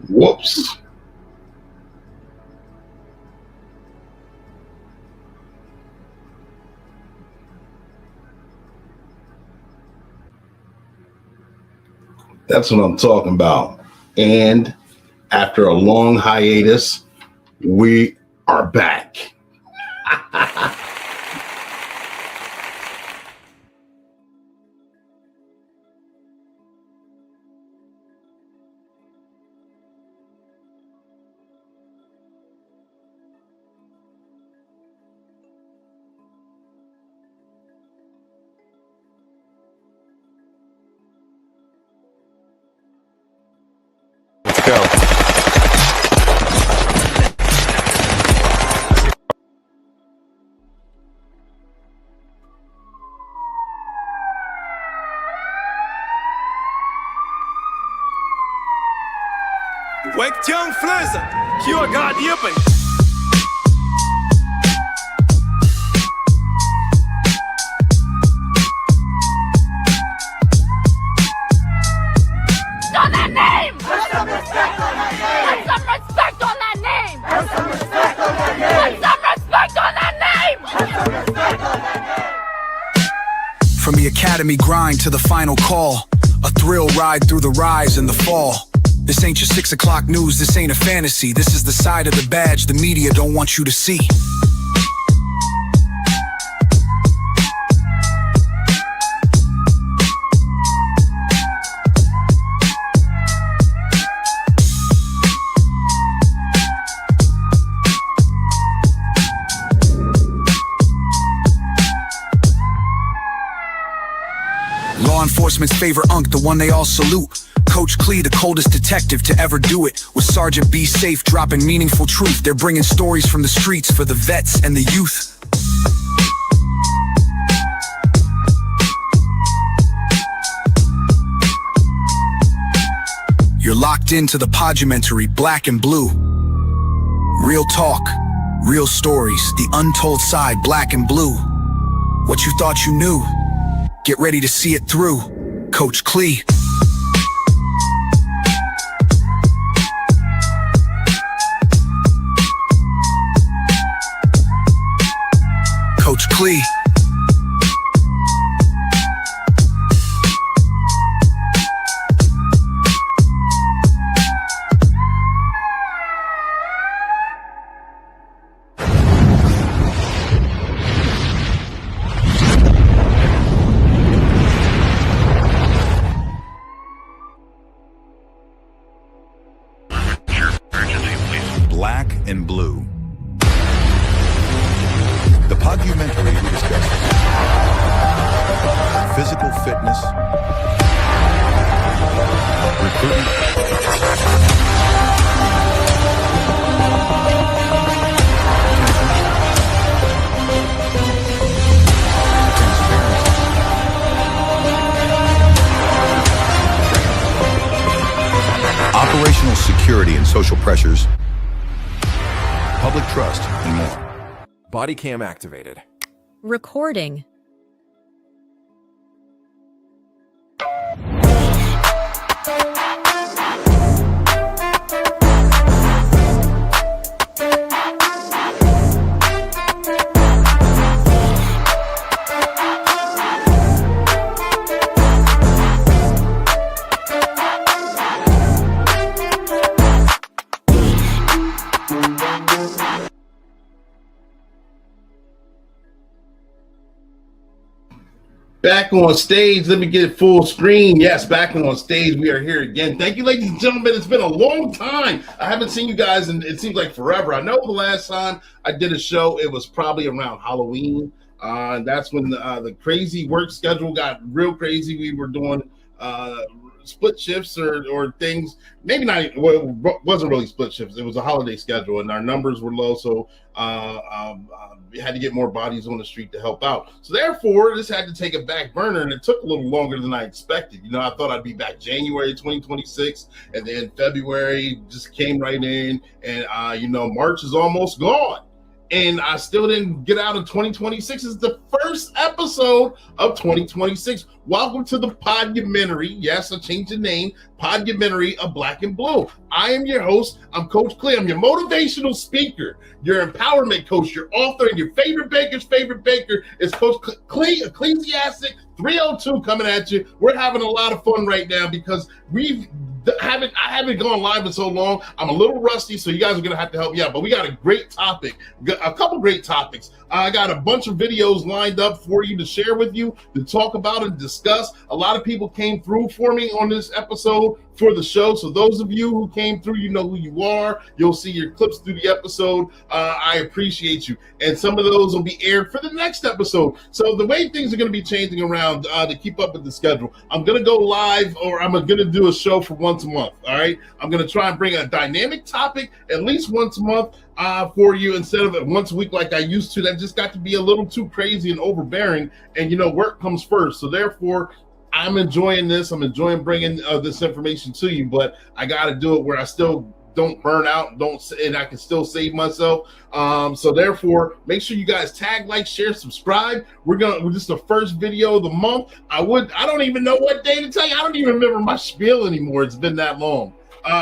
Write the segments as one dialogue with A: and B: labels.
A: Whoops. That's what I'm talking about. And after a long hiatus, we are back.
B: Let's go.
C: Wektiang Flöza, Kyo God Yippin.
D: On that name! Put some respect on that name! Put some respect on that name! Put some respect on that name! Put some respect on that name! Put some respect on that name!
E: From the academy grind to the final call, a thrill ride through the rise and the fall. This ain't your 6 o'clock news, this ain't a fantasy. This is the side of the badge the media don't want you to see. Law enforcement's favorite unk, the one they all salute. Coach Clee, the coldest detective to ever do it. With Sergeant B Safe dropping meaningful truth. They're bringing stories from the streets for the vets and the youth. You're locked into the podumentary, Black and Blue. Real talk, real stories, the untold side, Black and Blue. What you thought you knew, get ready to see it through. Coach Clee. Coach Clee.
F: Black and Blue. The podumentary we discussed physical fitness, recruitment, operational security and social pressures, public trust, and more.
B: Body cam activated.
G: Recording.
A: Back on stage. Let me get it full screen. Yes, back on stage. We are here again. Thank you, ladies and gentlemen. It's been a long time. I haven't seen you guys, and it seems like forever. I know the last time I did a show, it was probably around Halloween. That's when the crazy work schedule got real crazy. We were doing split shifts or things. Maybe not. Well, it wasn't really split shifts. It was a holiday schedule, and our numbers were low, so we had to get more bodies on the street to help out. So therefore, this had to take a back burner, and it took a little longer than I expected. You know, I thought I'd be back January 2026, and then February just came right in, and March is almost gone. and I still didn't get out of 2026. It's the first episode of 2026. Welcome to the Podumentary. Yes, I changed the name. Podumentary of Black and Blue. I am your host. I'm Coach Clay. I'm your motivational speaker, your empowerment coach, your author, and your favorite baker's favorite baker is Coach Clay, Ecclesiastic 302 coming at you. We're having a lot of fun right now because I haven't gone live in so long. I'm a little rusty, so you guys are going to have to help me out. But we got a great topic, a couple great topics. I got a bunch of videos lined up for you to share with you, to talk about and discuss. A lot of people came through for me on this episode for the show. So those of you who came through, you know who you are. You'll see your clips through the episode. I appreciate you. And some of those will be aired for the next episode. So the way things are going to be changing around to keep up with the schedule, I'm going to go live, or I'm going to do a show for once a month. All right. I'm going to try and bring a dynamic topic at least once a month for you instead of once a week like I used to. That just got to be a little too crazy and overbearing. And, you know, work comes first. So therefore, I'm enjoying this. I'm enjoying bringing this information to you, but I got to do it where I still don't burn out, and I can still save myself. So therefore, make sure you guys tag, like, share, subscribe. We're just the first video of the month. I don't even know what day to tell you. I don't even remember my spiel anymore. It's been that long.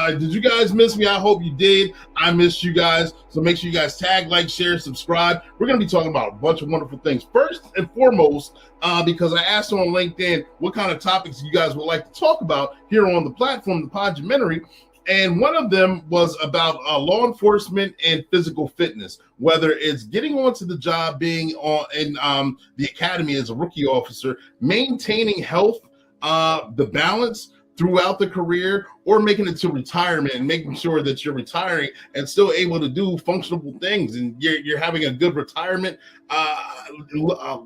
A: Did you guys miss me? I hope you did. I missed you guys. So make sure you guys tag, like, share, subscribe. We're going to be talking about a bunch of wonderful things. First and foremost, because I asked on LinkedIn what kind of topics you guys would like to talk about here on the platform, the Podumentary. And one of them was about law enforcement and physical fitness, whether it's getting onto the job, being in the academy as a rookie officer, maintaining health, the balance throughout the career, or making it to retirement and making sure that you're retiring and still able to do functional things, and you're having a good retirement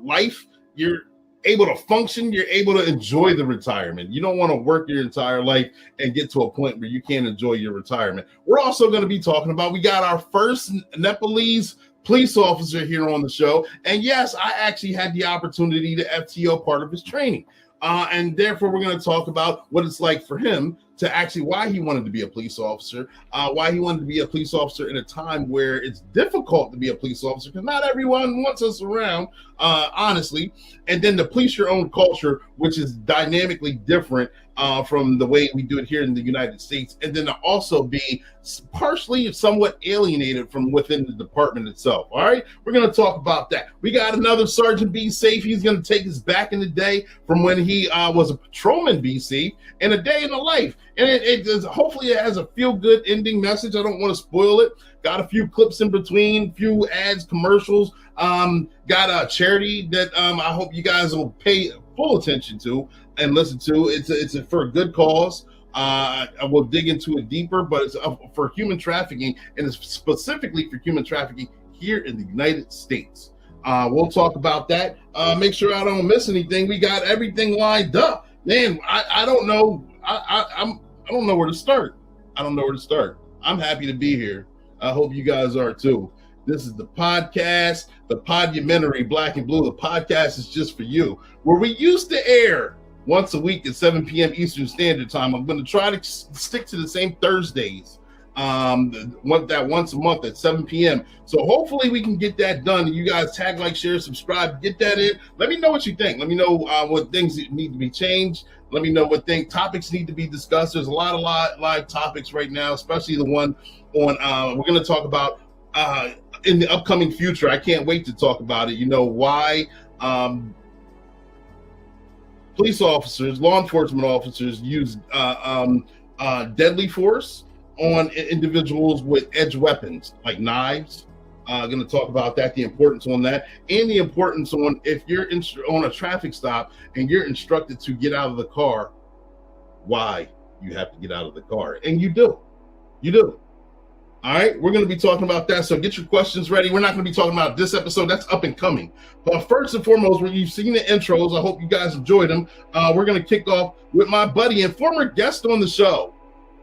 A: life. You're able to function, you're able to enjoy the retirement. You don't want to work your entire life and get to a point where you can't enjoy your retirement. We're also going to be talking about, we got our first Nepalese police officer here on the show. And yes, I actually had the opportunity to FTO part of his training. And therefore, we're going to talk about what it's like for him to actually, why he wanted to be a police officer, why he wanted to be a police officer in a time where it's difficult to be a police officer because not everyone wants us around, honestly. And then the police your own culture, which is dynamically different from the way we do it here in the United States. And then to also be partially somewhat alienated from within the department itself. All right, we're going to talk about that. We got another Sergeant Be Safe. He's going to take us back in the day from when he was a patrolman Be Safe and a day in the life. And it does, hopefully it has a feel-good ending message. I don't want to spoil it. Got a few clips in between, few ads, commercials. Got a charity that I hope you guys will pay full attention to and listen to. It's for a good cause. I will dig into it deeper, but it's for human trafficking, and it's specifically for human trafficking here in the United States. We'll talk about that. Make sure I don't miss anything. We got everything lined up. Man, I don't know. I don't know where to start. I'm happy to be here. I hope you guys are too. This is the podcast, the Podumentary, Black and Blue. The podcast is just for you, where we used to air once a week at 7 p.m. Eastern Standard Time. I'm going to try to stick to the same Thursdays, that once a month at 7 p.m. So hopefully we can get that done. And you guys tag, like, share, subscribe, get that in. Let me know what you think. Let me know what things need to be changed. Let me know what topics need to be discussed. There's a lot of live topics right now, especially the one on we're going to talk about in the upcoming future. I can't wait to talk about it. You know why police officers, law enforcement officers use deadly force on individuals with edge weapons like knives. Going to talk about that, the importance on that, and the importance on if you're on a traffic stop and you're instructed to get out of the car, why you have to get out of the car. And you do. All right, we're going to be talking about that. So get your questions ready. We're not going to be talking about this episode. That's up and coming. But first and foremost, when you've seen the intros, I hope you guys enjoyed them. We're going to kick off with my buddy and former guest on the show,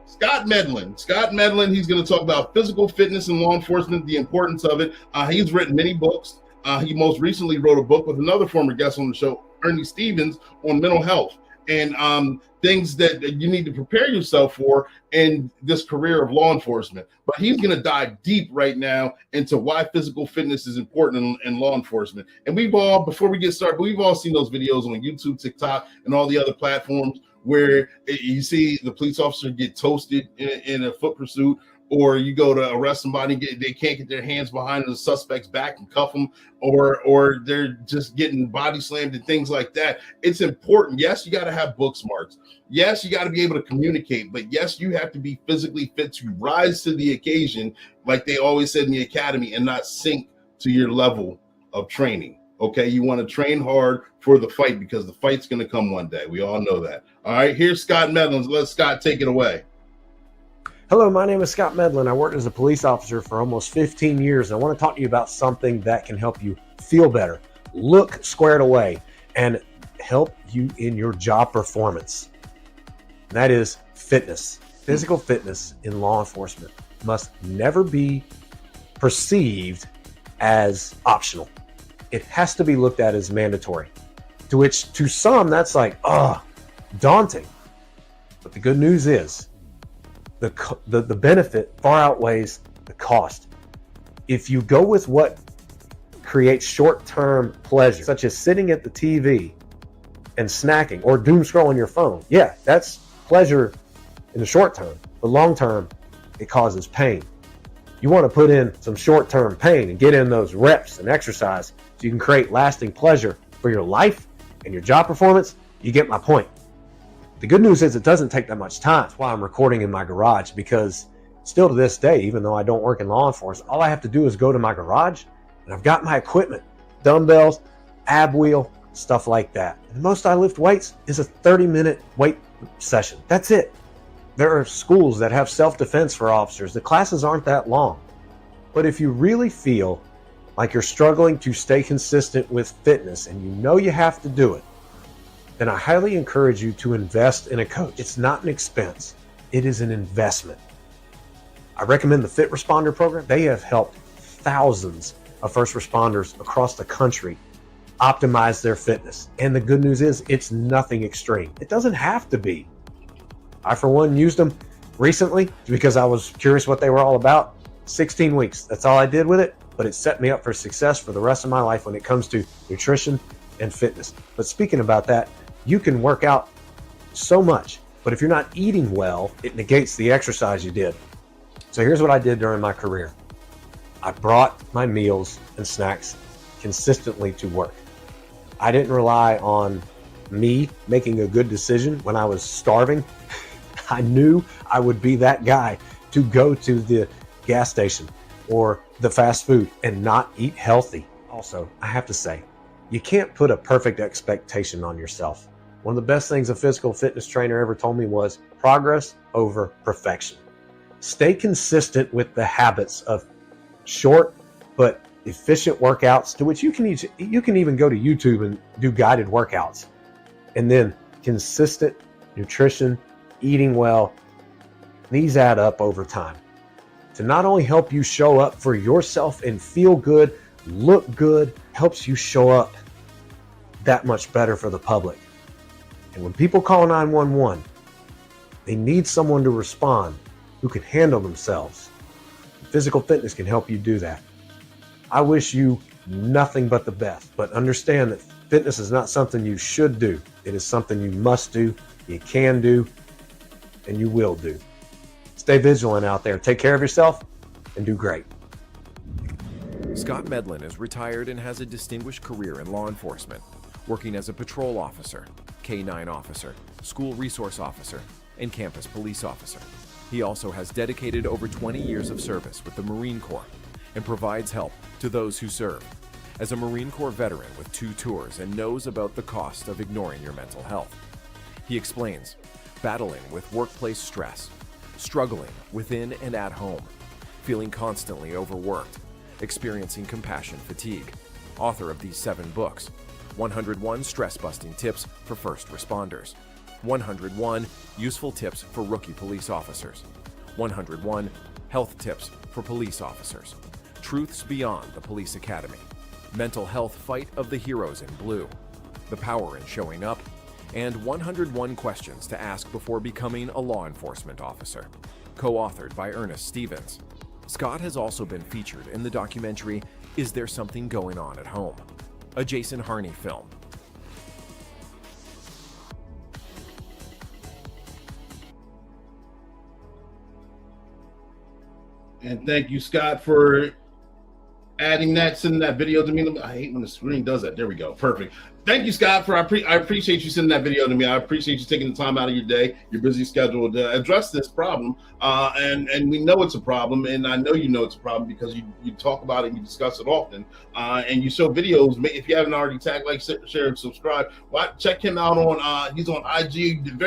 A: Scott Medlin. Scott Medlin, he's going to talk about physical fitness and law enforcement, the importance of it. He's written many books. He most recently wrote a book with another former guest on the show, Ernie Stevens, on mental health. and things that you need to prepare yourself for in this career of law enforcement. But he's going to dive deep right now into why physical fitness is important in law enforcement. And we've all, before we get started, we've all seen those videos on YouTube, TikTok, and all the other platforms where you see the police officer get toasted in a foot pursuit, or you go to arrest somebody, they can't get their hands behind the suspect's back and cuff them, or they're just getting body slammed and things like that. It's important. Yes, you got to have book smarts. Yes, you got to be able to communicate, but yes, you have to be physically fit to rise to the occasion, like they always said in the academy, and not sink to your level of training. Okay, you want to train hard for the fight, because the fight's going to come one day. We all know that. All right, here's Scott Medlin. Let Scott take it away.
G: Hello, my name is Scott Medlin. I worked as a police officer for almost 15 years. And I want to talk to you about something that can help you feel better, look squared away, and help you in your job performance. That is fitness. Physical fitness in law enforcement must never be perceived as optional. It has to be looked at as mandatory, to which to some that's like, daunting. But the good news is the benefit far outweighs the cost. If you go with what creates short-term pleasure, such as sitting at the TV and snacking or doom scrolling your phone, yeah, that's pleasure in the short term, but long term, it causes pain. You want to put in some short-term pain and get in those reps and exercise so you can create lasting pleasure for your life and your job performance. You get my point. The good news is it doesn't take that much time. That's why I'm recording in my garage, because still to this day, even though I don't work in law enforcement, all I have to do is go to my garage and I've got my equipment, dumbbells, ab wheel, stuff like that. And the most I lift weights is a 30-minute weight session. That's it. There are schools that have self-defense for officers. The classes aren't that long. But if you really feel like you're struggling to stay consistent with fitness and you know you have to do it, then I highly encourage you to invest in a coach. It's not an expense. It is an investment. I recommend the Fit Responder program. They have helped thousands of first responders across the country optimize their fitness. And the good news is it's nothing extreme. It doesn't have to be. I, for one, used them recently because I was curious what they were all about. 16 weeks. That's all I did with it, but it set me up for success for the rest of my life when it comes to nutrition and fitness. But speaking about that, you can work out so much, but if you're not eating well, it negates the exercise you did. So here's what I did during my career. I brought my meals and snacks consistently to work. I didn't rely on me making a good decision when I was starving. I knew I would be that guy to go to the gas station or the fast food and not eat healthy. Also, I have to say, you can't put a perfect expectation on yourself. One of the best things a physical fitness trainer ever told me was progress over perfection. Stay consistent with the habits of short but efficient workouts, to which you can even go to YouTube and do guided workouts. And then consistent nutrition, eating well, these add up over time to not only help you show up for yourself and feel good, look good, helps you show up that much better for the public. And when people call 911, they need someone to respond who can handle themselves. Physical fitness can help you do that. I wish you nothing but the best, but understand that fitness is not something you should do. It is something you must do, you can do, and you will do. Stay vigilant out there. Take care of yourself and do great.
B: Scott Medlin is retired and has a distinguished career in law enforcement, working as a patrol officer, K-9 officer, school resource officer, and campus police officer. He also has dedicated over 20 years of service with the Marine Corps and provides help to those who serve. As a Marine Corps veteran with 2 tours and knows about the cost of ignoring your mental health, he explains battling with workplace stress, struggling within and at home, feeling constantly overworked, experiencing compassion fatigue. Author of these 7 books: 101 Stress-Busting Tips for First Responders, 101 Useful Tips for Rookie Police Officers, 101 Health Tips for Police Officers, Truths Beyond the Police Academy, Mental Health Fight of the Heroes in Blue, The Power in Showing Up, and 101 Questions to Ask Before Becoming a Law Enforcement Officer, co-authored by Ernest Stevens. Scott has also been featured in the documentary Is There Something Going On at Home?, a Jason Harney film.
A: And thank you, Scott, for adding that, sending that video to me. I hate when the screen does that. There we go. Perfect. Thank you, Scott, for I appreciate you sending that video to me. I appreciate you taking the time out of your day, your busy schedule, to address this problem. And we know it's a problem, and I know you know it's a problem because you talk about it and you discuss it often. And you show videos. If you haven't already, tag, like, share, and subscribe. Check him out on he's on IG,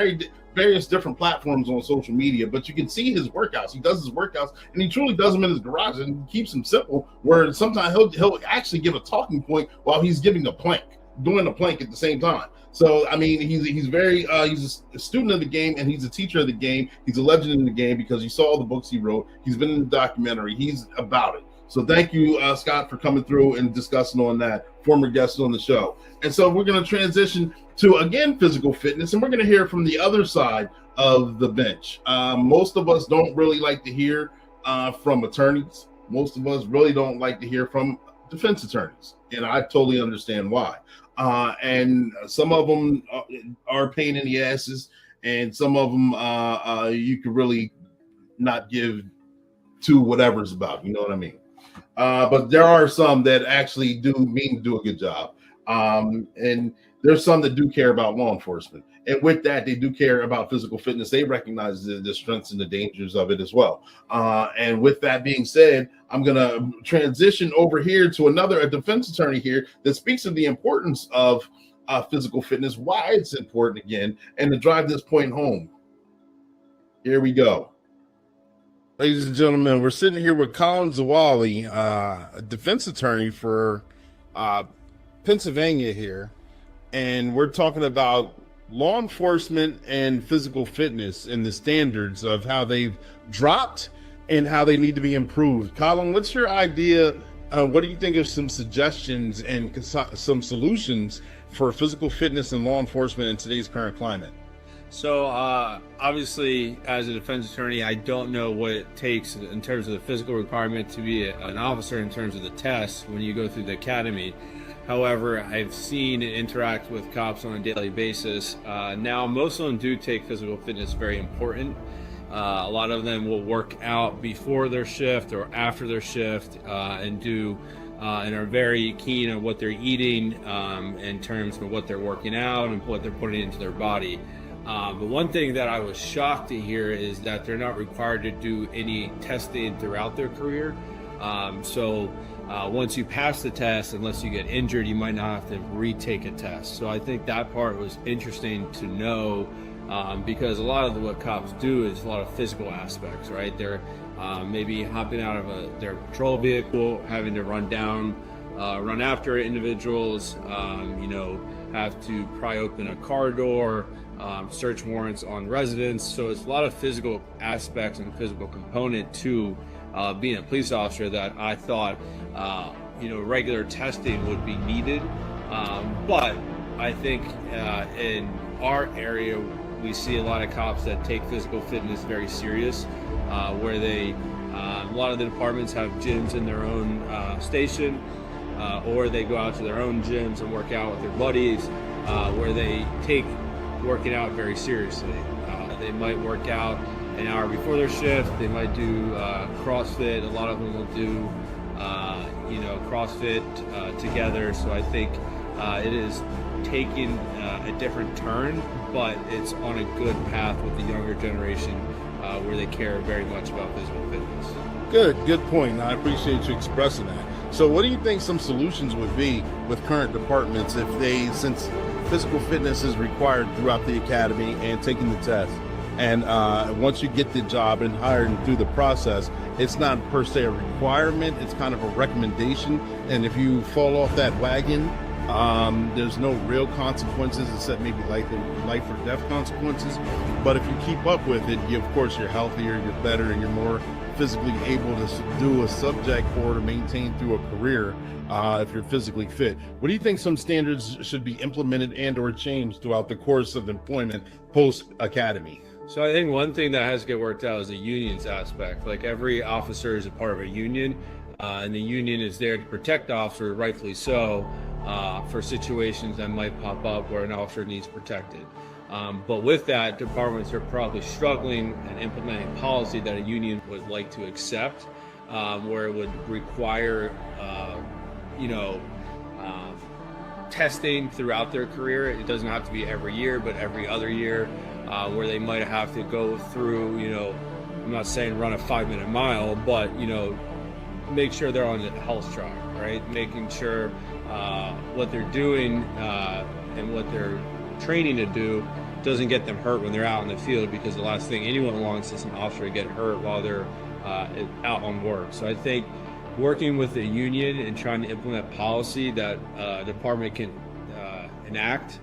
A: various different platforms on social media, but you can see his workouts. He does his workouts, and he truly does them in his garage and keeps them simple, where sometimes he'll actually give a talking point while he's giving a plank, doing a plank at the same time. So I mean, he's very he's a student of the game, and he's a teacher of the game. He's a legend in the game because you saw all the books he wrote. He's been in the documentary. He's about it. So thank you, Scott, for coming through and discussing on that, former guest on the show. And so we're going to transition to, again, physical fitness, and we're going to hear from the other side of the bench. Most of us don't really like to hear from attorneys. Most of us really don't like to hear from defense attorneys, and I totally understand why. And some of them are a pain in the asses, and some of them you could really not give to whatever's about, you know what I mean? But there are some that actually do mean to do a good job. And there's some that do care about law enforcement. And with that, they do care about physical fitness. They recognize the strengths and the dangers of it as well. And with that being said, I'm going to transition over here to a defense attorney here that speaks of the importance of physical fitness, why it's important again, and to drive this point home. Here we go.
H: Ladies and gentlemen, we're sitting here with Colin Zawali, a defense attorney for Pennsylvania here, and we're talking about law enforcement and physical fitness and the standards of how they've dropped and how they need to be improved. Colin, what's your idea? What do you think of some suggestions and some solutions for physical fitness and law enforcement in today's current climate?
I: So obviously, as a defense attorney, I don't know what it takes in terms of the physical requirement to be an officer in terms of the tests when you go through the academy. However, I've seen and interact with cops on a daily basis. Now, most of them do take physical fitness very important. A lot of them will work out before their shift or after their shift and are very keen on what they're eating in terms of what they're working out and what they're putting into their body. But one thing that I was shocked to hear is that they're not required to do any testing throughout their career. So once you pass the test, unless you get injured, you might not have to retake a test. So I think that part was interesting to know because a lot of what cops do is a lot of physical aspects, right? They're maybe hopping out of their patrol vehicle, having to run after individuals, have to pry open a car door, search warrants on residents. So it's a lot of physical aspects and physical component to being a police officer that I thought, regular testing would be needed. But I think in our area, we see a lot of cops that take physical fitness very serious, where a lot of the departments have gyms in their own station, or they go out to their own gyms and work out with their buddies, where they take working out very seriously. They might work out an hour before their shift. They might do CrossFit. A lot of them will do, CrossFit together. So I think it is taking a different turn, but it's on a good path with the younger generation where they care very much about physical fitness.
H: Good point. I appreciate you expressing that. So what do you think some solutions would be with current departments since physical fitness is required throughout the academy and taking the test, and once you get the job and hired and through the process, it's not per se a requirement, it's kind of a recommendation, and if you fall off that wagon, there's no real consequences except maybe life or death consequences. But if you keep up with it, of course you're healthier, you're better, and you're more physically able to do a subject or to maintain through a career if you're physically fit. What do you think some standards should be implemented and or changed throughout the course of employment post-academy?
I: So I think one thing that has to get worked out is the unions aspect. Like every officer is a part of a union, and the union is there to protect the officer, rightfully so, for situations that might pop up where an officer needs protected. But with that, departments are probably struggling and implementing policy that a union would like to accept, where it would require, testing throughout their career. It doesn't have to be every year, but every other year, where they might have to go through, I'm not saying run a 5-minute mile, but, make sure they're on the health track, right? Making sure what they're doing and what they're training to do doesn't get them hurt when they're out in the field, because the last thing anyone wants is an officer to get hurt while they're out on work. So I think working with the union and trying to implement policy that department can enact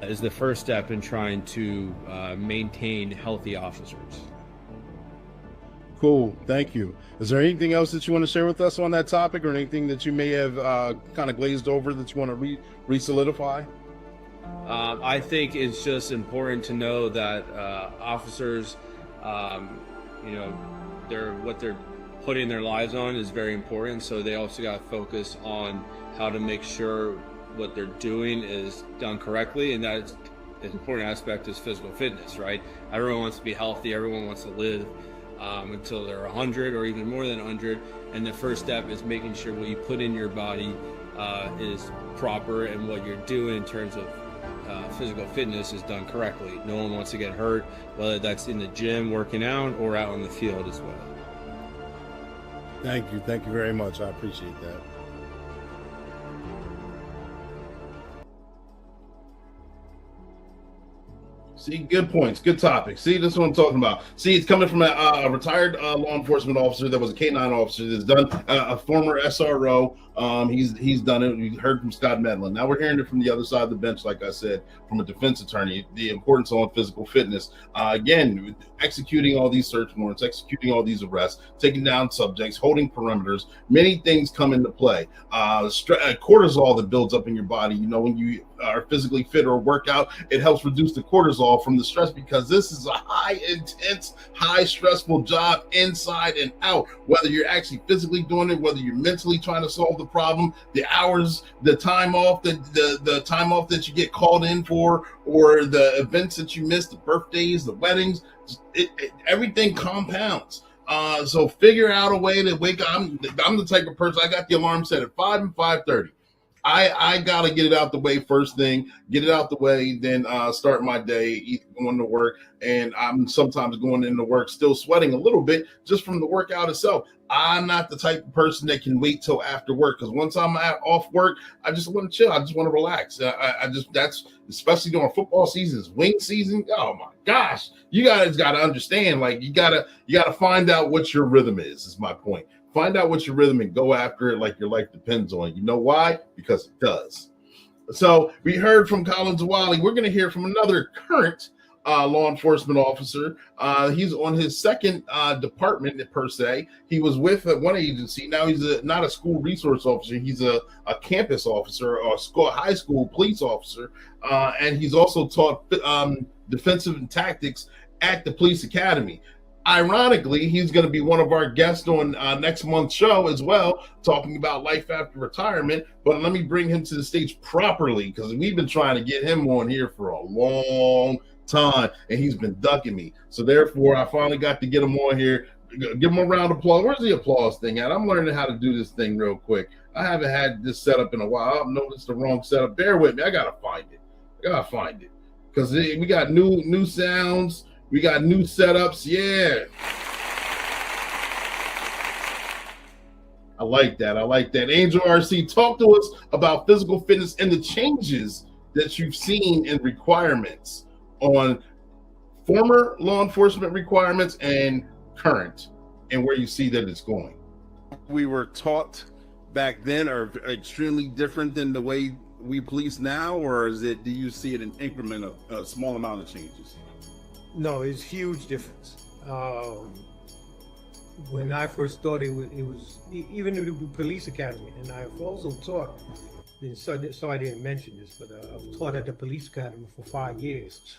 I: is the first step in trying to maintain healthy officers.
H: Cool, thank you. Is there anything else that you want to share with us on that topic, or anything that you may have kind of glazed over that you want to re-solidify?
I: I think it's just important to know that officers, what they're putting their lives on is very important. So they also got to focus on how to make sure what they're doing is done correctly, and that's an important aspect is physical fitness, right? Everyone wants to be healthy. Everyone wants to live until they're 100 or even more than 100. And the first step is making sure what you put in your body is proper, and what you're doing in terms of physical fitness is done correctly. No one wants to get hurt, whether that's in the gym working out or out on the field as well.
H: Thank you very much. I appreciate that.
A: See, good points, good topics. See, this is what I'm talking about. See, it's coming from a retired law enforcement officer that was a K-9 officer that's done a former SRO. He's done it. We heard from Scott Medlin. Now we're hearing it from the other side of the bench, like I said, from a defense attorney, the importance on physical fitness. Again, executing all these search warrants, executing all these arrests, taking down subjects, holding perimeters. Many things come into play. Cortisol that builds up in your body. When you are physically fit or work out, it helps reduce the cortisol from the stress, because this is a high intense, high stressful job inside and out. Whether you're actually physically doing it, whether you're mentally trying to solve the problem, the hours, the time off, the time off that you get called in for, or the events that you miss, the birthdays, the weddings, everything compounds. So figure out a way to wake up. I'm the type of person, I got the alarm set at 5 and 5:30. I gotta get it out the way first thing, get it out the way, then start my day, going to work. And I'm sometimes going into work still sweating a little bit just from the workout itself. I'm not the type of person that can wait till after work, because once I'm off work, I just want to chill. I just want to relax. That's especially during football seasons, wing season. Oh my gosh, you guys got to understand. Like you gotta find out what your rhythm is my point. Find out what your rhythm and go after it like your life depends on it. You know why? Because it does. So we heard from Colin Zawali. We're going to hear from another current law enforcement officer. He's on his second department per se. He was with one agency. Now he's not a school resource officer. He's a campus officer or a high school police officer. And he's also taught defensive tactics at the police academy. Ironically, he's going to be one of our guests on next month's show as well, talking about life after retirement. But let me bring him to the stage properly, because we've been trying to get him on here for a long time, and he's been ducking me. So therefore, I finally got to get him on here. Give him a round of applause. Where's the applause thing at? I'm learning how to do this thing real quick. I haven't had this set up in a while. I've noticed the wrong setup. Bear with me. I got to find it. Because we got new sounds. We got new setups. Yeah. I like that. Angel RC, talk to us about physical fitness and the changes that you've seen in requirements on former law enforcement requirements and current, and where you see that it's going.
H: We were taught back then are extremely different than the way we police now, or do you see it in increment of a small amount of changes?
J: No, it's huge difference. when I first started, it was even the police academy, and I've also taught. So I didn't mention this, but I've taught at the police academy for 5 years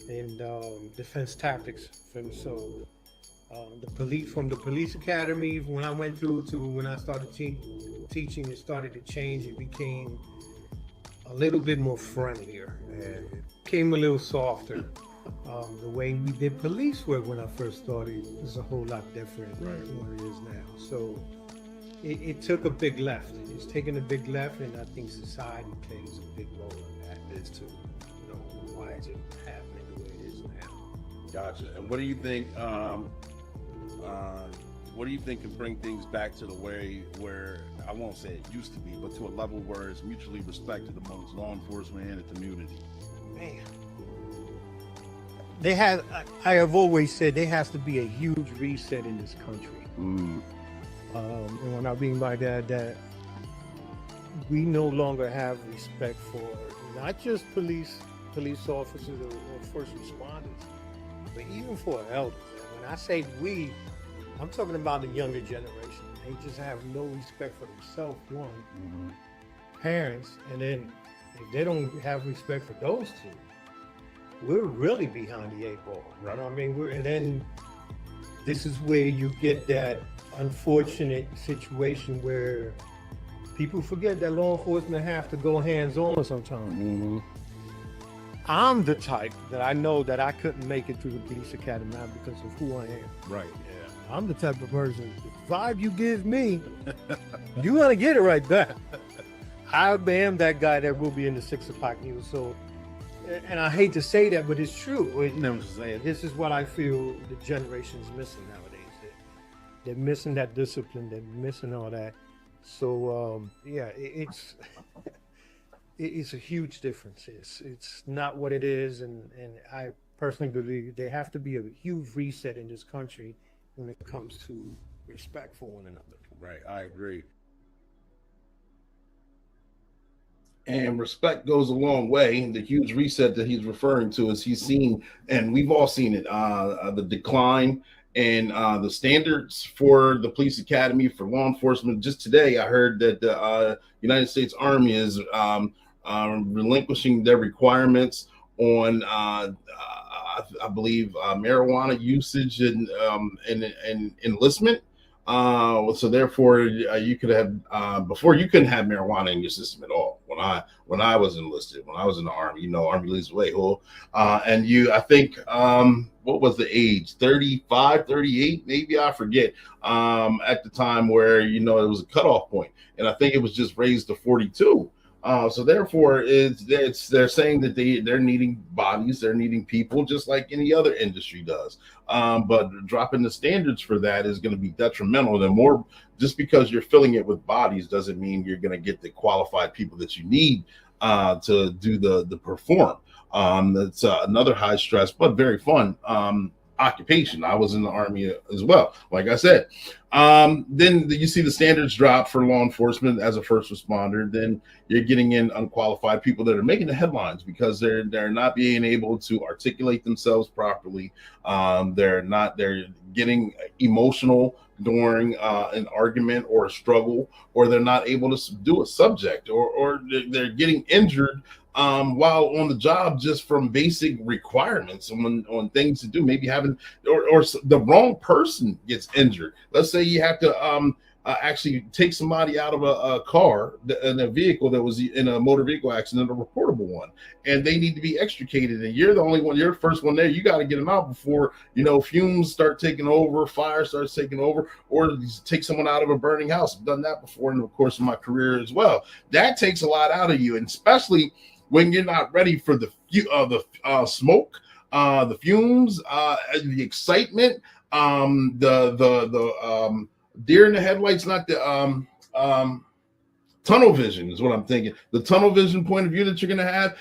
J: in defense tactics. So from the police academy, when I went through to when I started teaching, it started to change. It became a little bit more friendlier. It became a little softer. The way we did police work when I first started is a whole lot different than what it is now. So it took a big left. It's taken a big left, and I think society plays a big role in that as to, why is it happening the way it is now.
H: Gotcha. And what do you think? What do you think can bring things back to the way where I won't say it used to be, but to a level where it's mutually respected amongst law enforcement and the community?
J: Man, I have always said there has to be a huge reset in this country. And what I mean by that we no longer have respect for not just police officers or first responders, but even for elders. And when I say we, I'm talking about the younger generation. They just have no respect for themselves, one, parents, and then if they don't have respect for those two, we're really behind the 8 ball. Right? I mean, and then this is where you get that unfortunate situation where people forget that law enforcement have to go hands-on sometimes. I'm the type that I know that I couldn't make it through the police academy now because of who I am.
H: Right, yeah.
J: I'm the type of person, the vibe you give me, you're going to get it right back. I am that guy that will be in the 6 o'clock news. So, and I hate to say that, but it's true. This is what I feel the generation is missing nowadays. They're missing that discipline. They're missing all that. So, it's a huge difference. It's not what it is. And I personally believe there have to be a huge reset in this country when it comes to respect for one another.
H: Right, I agree.
A: And respect goes a long way. And the huge reset that he's referring to is he's seen, and we've all seen it, the decline and the standards for the police academy for law enforcement. Just today, I heard that the United States Army is relinquishing their requirements on, I believe, marijuana usage and enlistment. So therefore, you could have before you couldn't have marijuana in your system at all. When I was enlisted, when I was in the Army, Army leads the way, and I think what was the age? 35, 38, maybe, I forget. At the time where it was a cutoff point, and I think it was just raised to 42. So therefore, they're saying that they're needing bodies, they're needing people, just like any other industry does. But dropping the standards for that is going to be detrimental. And more, just because you're filling it with bodies doesn't mean you're going to get the qualified people that you need to do the perform. That's another high stress but very fun occupation. I was in the Army as well, like I said. Then you see the standards drop for law enforcement as a first responder. Then you're getting in unqualified people that are making the headlines because they're not being able to articulate themselves properly. They're getting emotional during an argument or a struggle, or they're not able to subdue a subject, or they're getting injured while on the job just from basic requirements on things to do, maybe having or the wrong person gets injured. Let's say you have to actually take somebody out of a car in a vehicle that was in a motor vehicle accident, a reportable one, and they need to be extricated, and you're the only one, you're the first one there. You got to get them out before fumes start taking over, fire starts taking over, or take someone out of a burning house. I've done that before in the course of my career as well. That takes a lot out of you, and especially when you're not ready for the smoke, the fumes, the excitement, the deer in the headlights, not the tunnel vision is what I'm thinking. The tunnel vision point of view that you're going to have,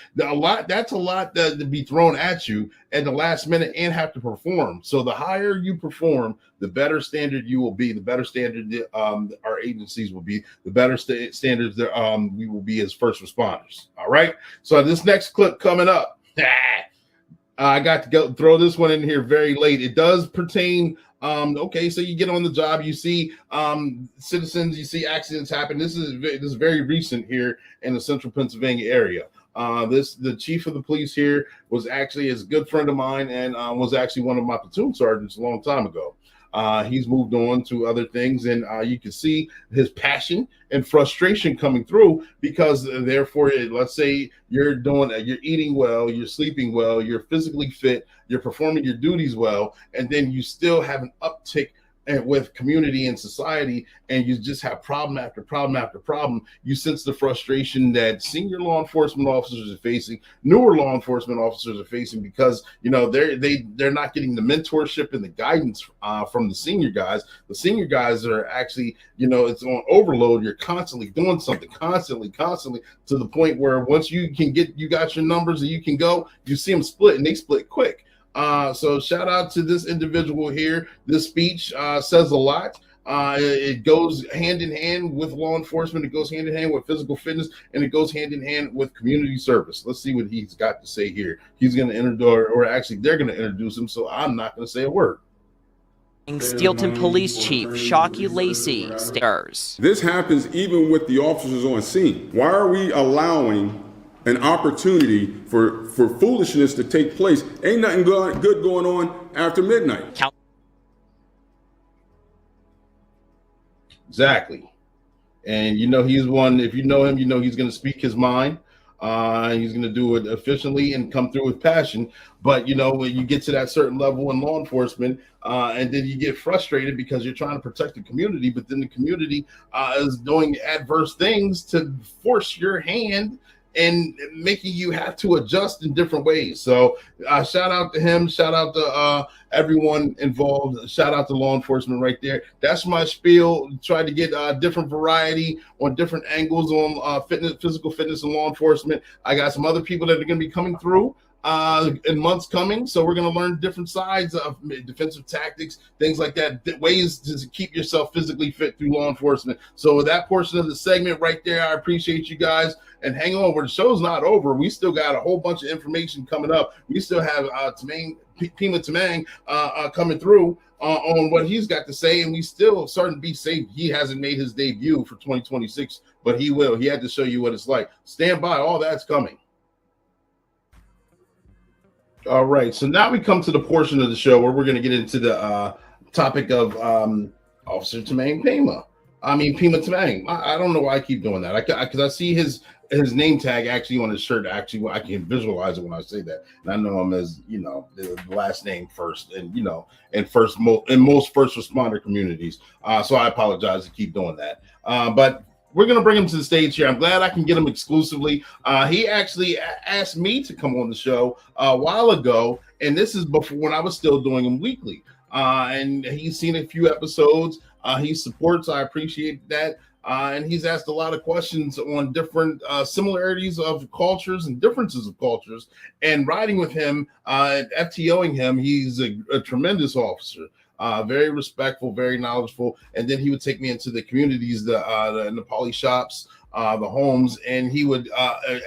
A: that's a lot to be thrown at you at the last minute and have to perform. So the higher you perform, the better standard you will be, the better standard our agencies will be, the better standards that we will be as first responders. All right. So this next clip coming up, I got to go throw this one in here very late. It does pertain. Okay, so you get on the job, you see citizens, you see accidents happen. This is very recent here in the central Pennsylvania area. The chief of the police here was actually a good friend of mine and was actually one of my platoon sergeants a long time ago. He's moved on to other things, and you can see his passion and frustration coming through because therefore, let's say you're eating well, you're sleeping well, you're physically fit, you're performing your duties well, and then you still have an uptick with community and society, and you just have problem after problem after problem. You sense the frustration that senior law enforcement officers are facing, newer law enforcement officers are facing, because they're not getting the mentorship and the guidance from the senior guys. The senior guys are actually, it's on overload. You're constantly doing something, constantly, to the point where once you got your numbers and you can go, you see them split, and they split quick. So shout out to this individual here. This speech says a lot. It goes hand in hand with law enforcement. It goes hand in hand with physical fitness, and it goes hand in hand with community service. Let's see what he's got to say here. He's going to introduce, or actually they're going to introduce him, so I'm not going to say a word.
K: Steelton Police Chief Shockey Lacey stares.
L: This happens even with the officers on scene. Why are we allowing an opportunity for foolishness to take place? Ain't nothing good going on after midnight.
A: Exactly. And he's one, if you know him, he's going to speak his mind. He's going to do it efficiently and come through with passion. But, when you get to that certain level in law enforcement, and then you get frustrated because you're trying to protect the community, but then the community is doing adverse things to force your hand and making you have to adjust in different ways. So shout out to him. Shout out to everyone involved. Shout out to law enforcement right there. That's my spiel. Try to get different variety on different angles on physical fitness and law enforcement. I got some other people that are going to be coming through in months coming. So we're going to learn different sides of defensive tactics, things like that, ways to keep yourself physically fit through law enforcement. So with that portion of the segment right there, I appreciate you guys. And hang on, the show's not over. We still got a whole bunch of information coming up. We still have Tamang coming through on what he's got to say, and we still starting to be safe. He hasn't made his debut for 2026, but he will. He had to show you what it's like. Stand by. All that's coming. All right, so now we come to the portion of the show where we're going to get into the topic of Officer Tamang Pima Tamang. I don't know why I keep doing that. Because I see his name tag actually on his shirt. Actually, I can visualize it when I say that, and I know him as the last name first, and in most first responder communities. So I apologize to keep doing that. But we're going to bring him to the stage here. I'm glad I can get him exclusively. He actually asked me to come on the show a while ago, and this is before when I was still doing them weekly. And he's seen a few episodes. He supports. I appreciate that. And he's asked a lot of questions on different similarities of cultures and differences of cultures. And riding with him, FTOing him, he's a tremendous officer. Very respectful, very knowledgeable. And then he would take me into the communities, the Nepali shops, the homes, and he would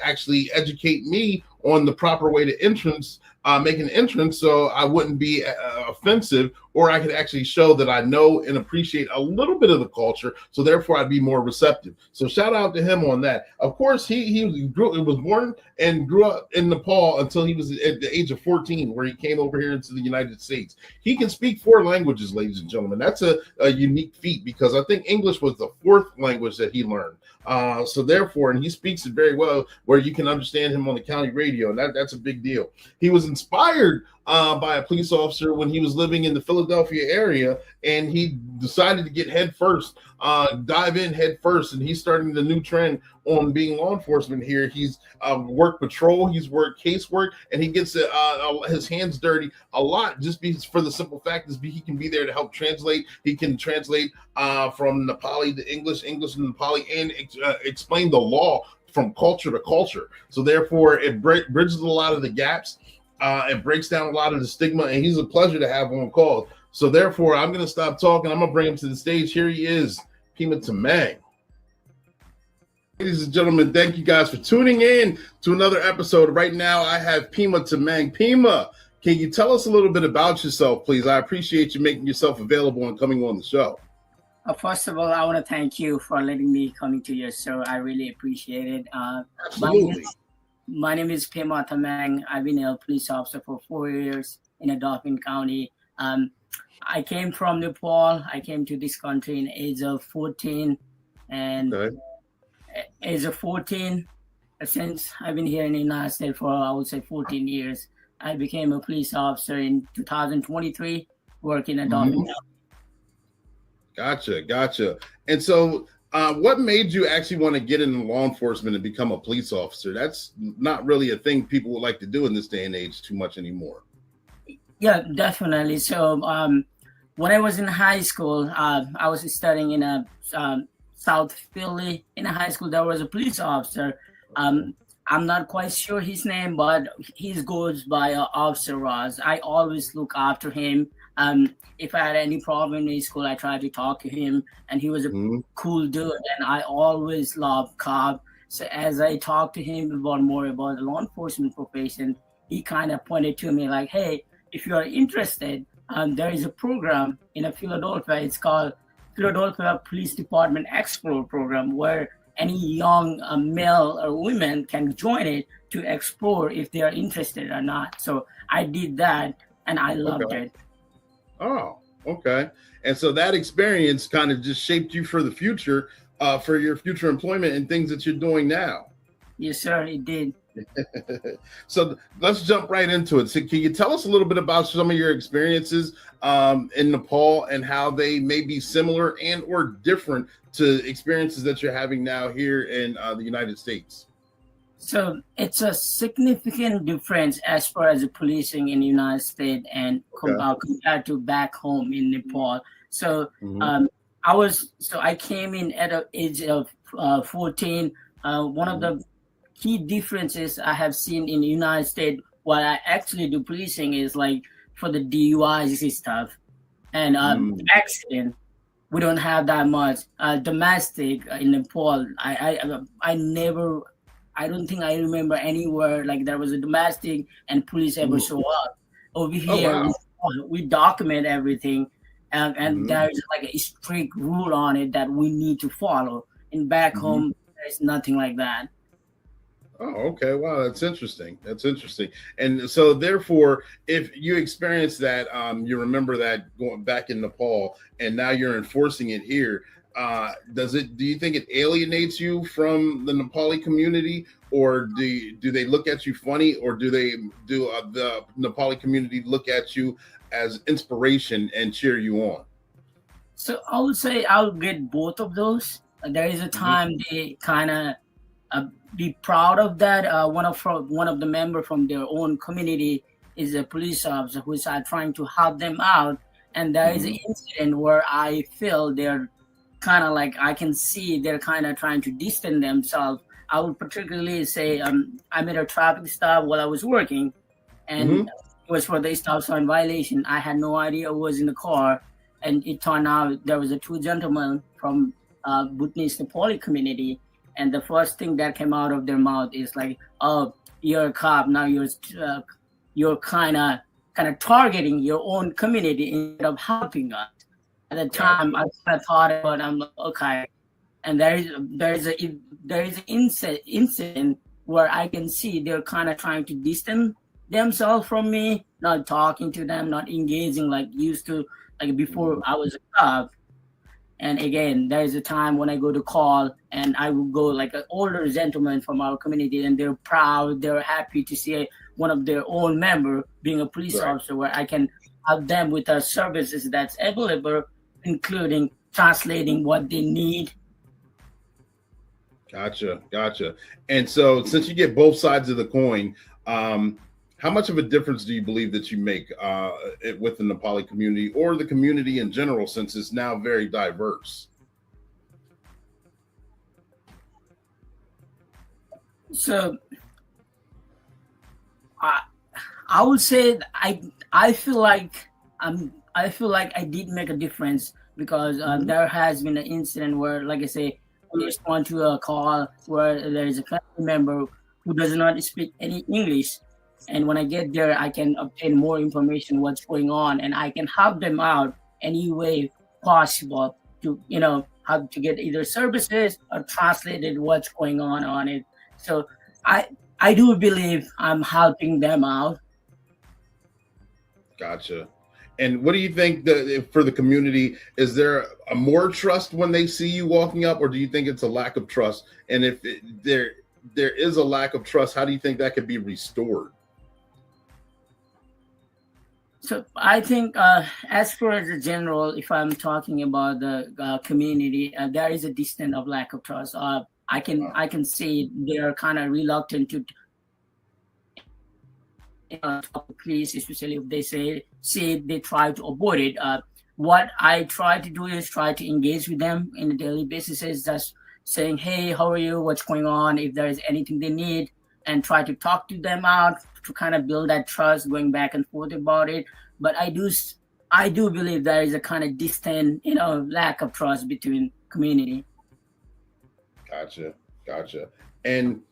A: actually educate me on the proper way to make an entrance, so I wouldn't be offensive, or I could actually show that I know and appreciate a little bit of the culture, so therefore I'd be more receptive. So shout out to him on that. Of course, he was born and grew up in Nepal until he was at the age of 14, where he came over here into the United States. He can speak 4 languages, ladies and gentlemen. That's a unique feat, because I think English was the 4th language that he learned. So therefore, and he speaks it very well, where you can understand him on the county radio, and that's a big deal. He was inspired by a police officer when he was living in the Philadelphia area, and he decided to get dive in head first, and he's starting the new trend on being law enforcement here. He's worked patrol, he's worked casework, and he gets his hands dirty a lot, just for the simple fact that he can be there to help translate. He can translate from Nepali to English to Nepali, and explain the law from culture to culture. So therefore, it bridges a lot of the gaps. It breaks down a lot of the stigma, and he's a pleasure to have on call. So therefore, I'm going to stop talking. I'm going to bring him to the stage. Here he is, Pima Tamang. Ladies and gentlemen, thank you guys for tuning in to another episode. Right now, I have Pima Tamang. Pima, can you tell us a little bit about yourself, please? I appreciate you making yourself available and coming on the show.
M: First of all, I want to thank you for letting me come into your show. I really appreciate it.
A: Absolutely.
M: My name is Pima Tamang. I've been a police officer for 4 years in Dauphin County. I came from Nepal. I came to this country in age of 14, and age of 14, since I've been here in the United States for, I would say, 14 years. I became a police officer in 2023, working at Dauphin County.
A: Gotcha. And so what made you actually want to get into law enforcement and become a police officer? That's not really a thing people would like to do in this day and age too much anymore.
M: Yeah, definitely. So when I was in high school, I was studying in a South Philly. In a high school, there was a police officer. I'm not quite sure his name, but he goes by Officer Ross. I always look after him. If I had any problem in school, I tried to talk to him, and he was a cool dude, and I always loved cop. So as I talked to him more about the law enforcement profession, he kind of pointed to me like, hey, if you are interested, there is a program in Philadelphia. It's called Philadelphia Police Department Explore Program, where any young male or women can join it to explore if they are interested or not. So I did that, and I loved it.
A: Oh, okay. And so that experience kind of just shaped you for the future, for your future employment and things that you're doing now.
M: Yes, sir, it did.
A: So let's jump right into it. So can you tell us a little bit about some of your experiences in Nepal and how they may be similar and or different to experiences that you're having now here in the United States?
M: So it's a significant difference as far as the policing in the United States and compared to back home in Nepal. So I came in at the age of 14. One of the key differences I have seen in the United States, what I actually do policing is like for the DUIs stuff and accident. We don't have that much domestic in Nepal. I don't think I remember anywhere like there was a domestic and police ever show up. Over here, we document everything, and there's like a strict rule on it that we need to follow. And back home, there's nothing like that.
A: Oh, okay. Wow, that's interesting. And so therefore, if you experience that, you remember that going back in Nepal, and now you're enforcing it here. Do you think it alienates you from the Nepali community, or do they look at you funny, or do the Nepali community look at you as inspiration and cheer you on?
M: So I would say I'll get both of those. There is a time they kind of be proud of that. One of the members from their own community is a police officer who is trying to help them out, and there is an incident where I feel they're kind of like, I can see they're kind of trying to distance themselves. I would particularly say I made a traffic stop while I was working, and it was for the stop sign violation. I had no idea who was in the car, and it turned out there was two gentlemen from Bhutanese Nepali community, and the first thing that came out of their mouth is like, "Oh, you're a cop now. You're kind of targeting your own community instead of helping us." At the time, I kind of thought about it. I'm like, okay. And there is an incident where I can see they're kind of trying to distance themselves from me, not talking to them, not engaging like used to, like before I was a cop. And again, there is a time when I go to call, and I will go like an older gentleman from our community, and they're proud, they're happy to see one of their own member being a police officer, where I can help them with the services that's available, including translating what they need.
A: Gotcha. And so since you get both sides of the coin, how much of a difference do you believe that you make within the Nepali community or the community in general, since it's now very diverse?
M: So I would say I feel like I did make a difference, because there has been an incident where, like I say, respond to a call where there is a family member who does not speak any English. And when I get there, I can obtain more information what's going on, and I can help them out any way possible to, how to get either services or translated what's going on it. So I do believe I'm helping them out.
A: Gotcha. And what do you think for the community? Is there a more trust when they see you walking up, or do you think it's a lack of trust? And if there is a lack of trust, how do you think that could be restored?
M: So I think, as for the general, if I'm talking about the community, there is a distant of lack of trust. I can see they are kind of reluctant to talk to police, especially if they say they try to avoid it. What I try to do is try to engage with them on a daily basis, is just saying, hey, how are you? What's going on? If there is anything they need, and try to talk to them out to kind of build that trust, going back and forth about it. But I do believe there is a kind of distant, lack of trust between community.
A: Gotcha. And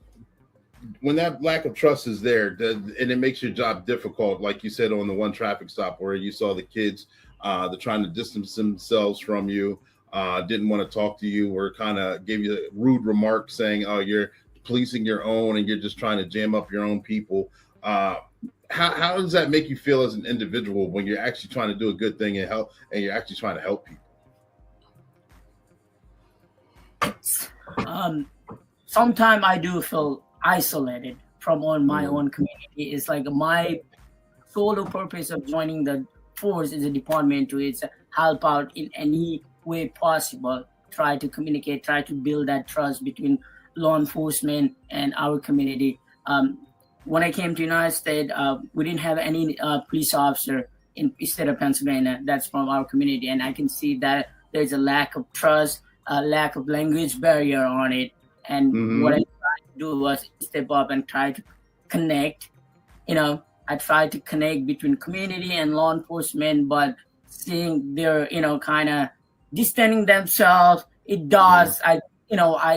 A: when that lack of trust is there, and it makes your job difficult, like you said on the one traffic stop where you saw the kids, they're trying to distance themselves from you, didn't want to talk to you, or kind of gave you a rude remark saying, oh, you're policing your own and you're just trying to jam up your own people. How does that make you feel as an individual when you're actually trying to do a good thing and help, and you're actually trying to help people?
M: Sometimes I do feel isolated from my own community. It's like my sole purpose of joining the force is a department to help out in any way possible, try to communicate, try to build that trust between law enforcement and our community. When I came to United States, we didn't have any police officer in the state of Pennsylvania that's from our community, and I can see that there's a lack of trust, a lack of language barrier on it. And what I tried to do was step up and try to connect. I tried to connect between community and law enforcement, but seeing they're kind of distancing themselves, it does. I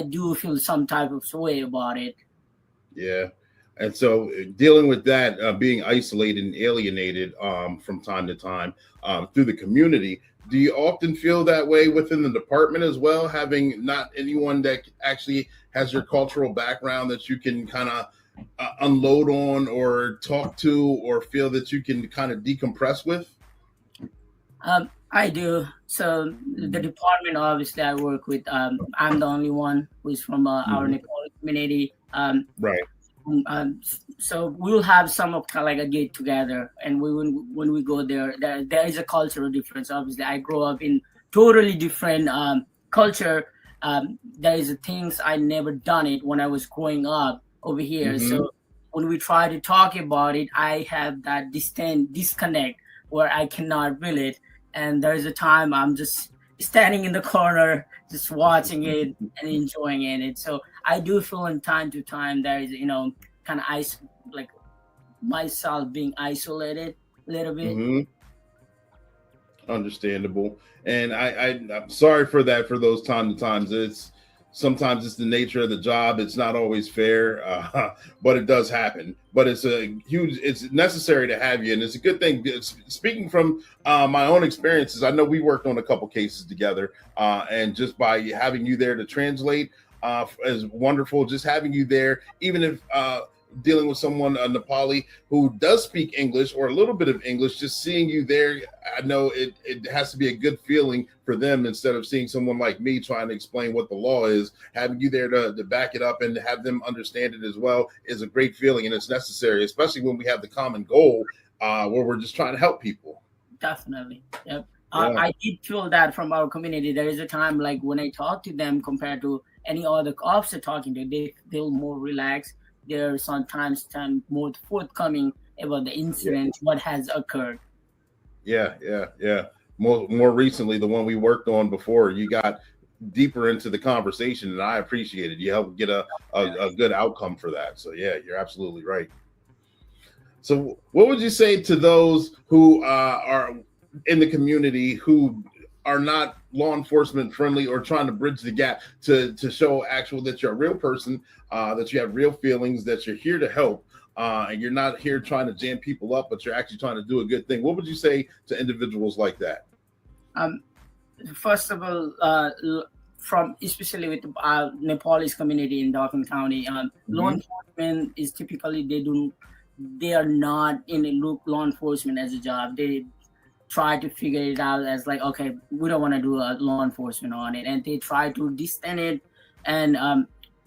M: do feel some type of way about it.
A: Yeah. And so dealing with that, being isolated and alienated from time to time through the community, do you often feel that way within the department as well, having not anyone that actually has your cultural background that you can kind of unload on or talk to, or feel that you can kind of decompress with?
M: I do. So the department, obviously, I work with, I'm the only one who's from our Nepalese community.
A: Right.
M: So we'll have some of kind of like a get together, and when we go there is a cultural difference. Obviously, I grew up in totally different culture. There is things I never done it when I was growing up over here. So when we try to talk about it, I have that disconnect where I cannot relate. And there's a time I'm just standing in the corner, just watching it and enjoying it. So I do feel in time to time there is, kind of like myself being isolated a little bit.
A: Understandable. And I'm sorry for that, for those times. Sometimes it's the nature of the job. It's not always fair, but it does happen. But it's necessary to have you, and it's a good thing. Speaking from my own experiences, I know we worked on a couple cases together, and just by having you there to translate is wonderful. Just having you there, even if dealing with someone, a Nepali who does speak English or a little bit of English, just seeing you there, I know it has to be a good feeling for them, instead of seeing someone like me trying to explain what the law is. Having you there to back it up and have them understand it as well is a great feeling, and it's necessary, especially when we have the common goal where we're just trying to help people.
M: Definitely. Yep. I did feel that from our community. There is a time like when I talk to them compared to any other officer talking to, they feel more relaxed. They're sometimes more forthcoming about the incident, what has occurred.
A: Yeah. More recently, the one we worked on before, you got deeper into the conversation, and I appreciate it. You helped get a good outcome for that. So yeah, you're absolutely right. So what would you say to those who are in the community who are not law enforcement friendly, or trying to bridge the gap to show actual that you're a real person, that you have real feelings, that you're here to help, and you're not here trying to jam people up, but you're actually trying to do a good thing. What would you say to individuals like that?
M: First of all, from especially with the Nepalese community in Dauphin County, law enforcement is typically they are not in a law enforcement as a job. They try to figure it out as like, okay, we don't want to do a law enforcement on it, and they try to distance it. And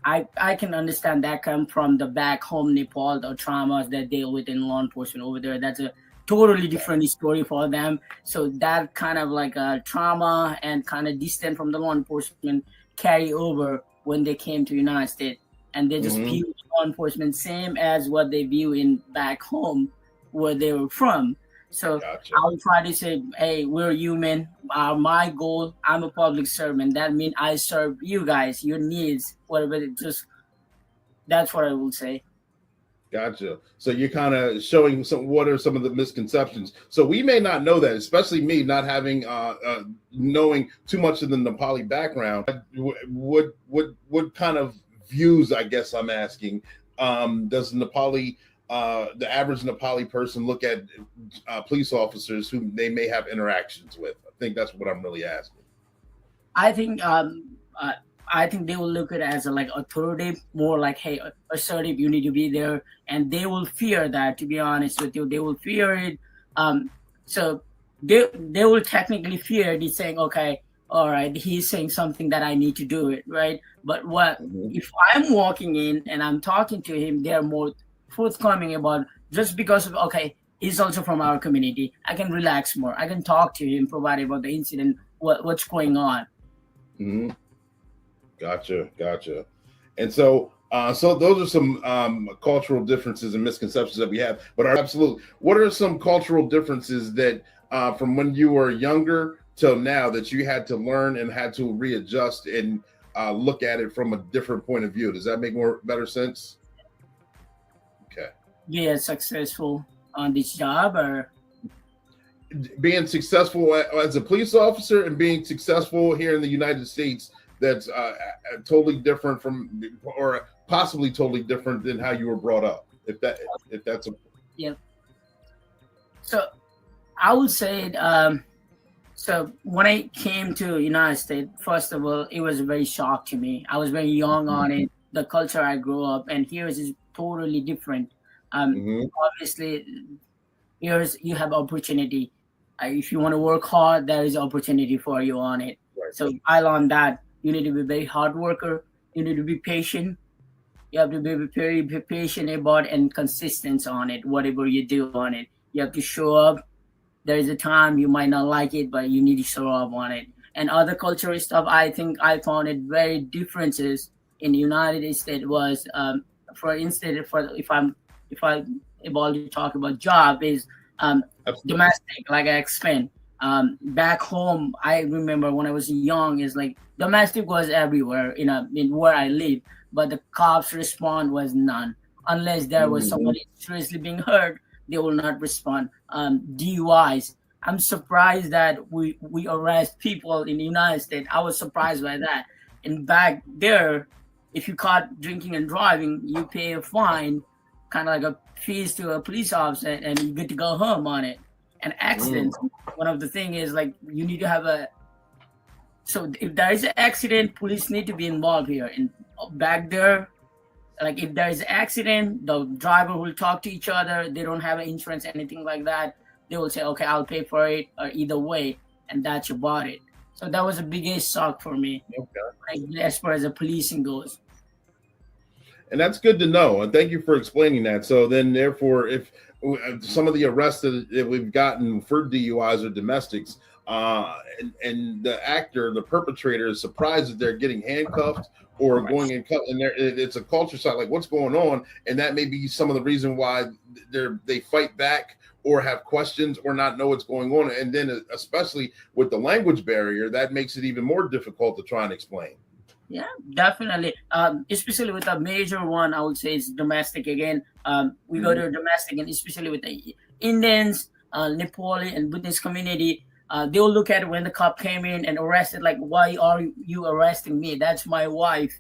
M: I can understand that come from the back home Nepal, the traumas that deal with in law enforcement over there. That's a totally different story for them. So that kind of like a trauma and kind of distance from the law enforcement carry over when they came to United States, and they just view law enforcement same as what they view in back home where they were from. So
A: Gotcha.
M: I'll try to say, hey, we're human. My goal, I'm a public servant. That means I serve you guys, your needs, whatever. That's what I will say.
A: Gotcha. So you're kind of showing what are some of the misconceptions. So we may not know that, especially me not having knowing too much of the Nepali background. What kind of views, I guess I'm asking, does the average Nepali person look at police officers who they may have interactions with? I think that's what I'm really asking.
M: I think they will look at it as like authoritative, more like, hey, assertive, you need to be there. And they will fear that, to be honest with you. They will fear it. So they will technically fear it, saying, okay, all right, he's saying something that I need to do it, right? But if I'm walking in and I'm talking to him, they're more forthcoming about, just because of, okay, he's also from our community, I can relax more. I can talk to him, provided about the incident, what's going on.
A: Gotcha. And so those are some cultural differences and misconceptions that we have. But absolutely, what are some cultural differences that from when you were younger till now that you had to learn and had to readjust and look at it from a different point of view? Does that make better sense? Okay.
M: Yeah, successful on this job, or
A: being successful as a police officer and being successful here in the United States. That's totally different from, or possibly totally different than how you were brought up. If that's a
M: yeah. So I would say, so when I came to United States, first of all, it was a very shock to me. I was very young on it. The culture I grew up, and here is totally different. Obviously, here's you have opportunity. If you want to work hard, there is opportunity for you on it. Right. So I learned that. You need to be a very hard worker. You need to be patient. You have to be very patient about and consistent on it, whatever you do on it. You have to show up. There is a time you might not like it, but you need to show up on it. And other cultural stuff, I think I found it very differences in the United States was, for instance, if I able to talk about job is domestic, like I explained. Back home, I remember when I was young, is like domestic was everywhere in where I live, but the cops respond was none. Unless there was somebody seriously being hurt, they will not respond. DUIs, I'm surprised that we arrest people in the United States. I was surprised by that. And back there, if you caught drinking and driving, you pay a fine, kind of like a fees to a police officer, and you get to go home on it. And accidents, one of the thing is like you need to have so if there is an accident, police need to be involved here. And back there, like if there is an accident, the driver will talk to each other. They don't have an insurance, anything like that. They will say, okay, I'll pay for it, or either way, and that's about it. So that was the biggest shock for me, like, as far as the policing goes.
A: And that's good to know. And thank you for explaining that. So then, therefore, if some of the arrests that we've gotten for DUIs or domestics, and the perpetrator is surprised that they're getting handcuffed or going in cut, and it's a culture side, like what's going on, and that may be some of the reason why they fight back or have questions or not know what's going on. And then especially with the language barrier, that makes it even more difficult to try and explain.
M: Yeah, definitely. Especially with a major one, I would say is domestic again. We go to domestic, and especially with the Indians, Nepali, and Buddhist community, they'll look at it when the cop came in and arrested, like, why are you arresting me? That's my wife.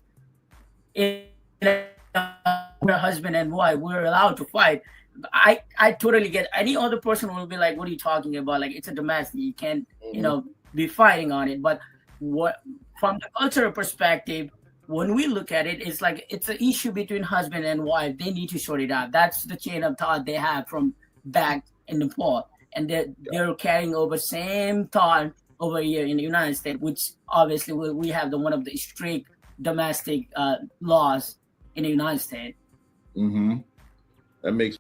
M: We're husband and wife. We're allowed to fight. I totally get. Any other person will be like, what are you talking about? Like, it's a domestic. You can't, be fighting on it. But what from the cultural perspective, when we look at it, it's like it's an issue between husband and wife. They need to sort it out. That's the chain of thought they have from back in Nepal. And they're carrying over same thought over here in the United States, which obviously we have one of the strict domestic laws in the United States.
A: Mm-hmm. That makes.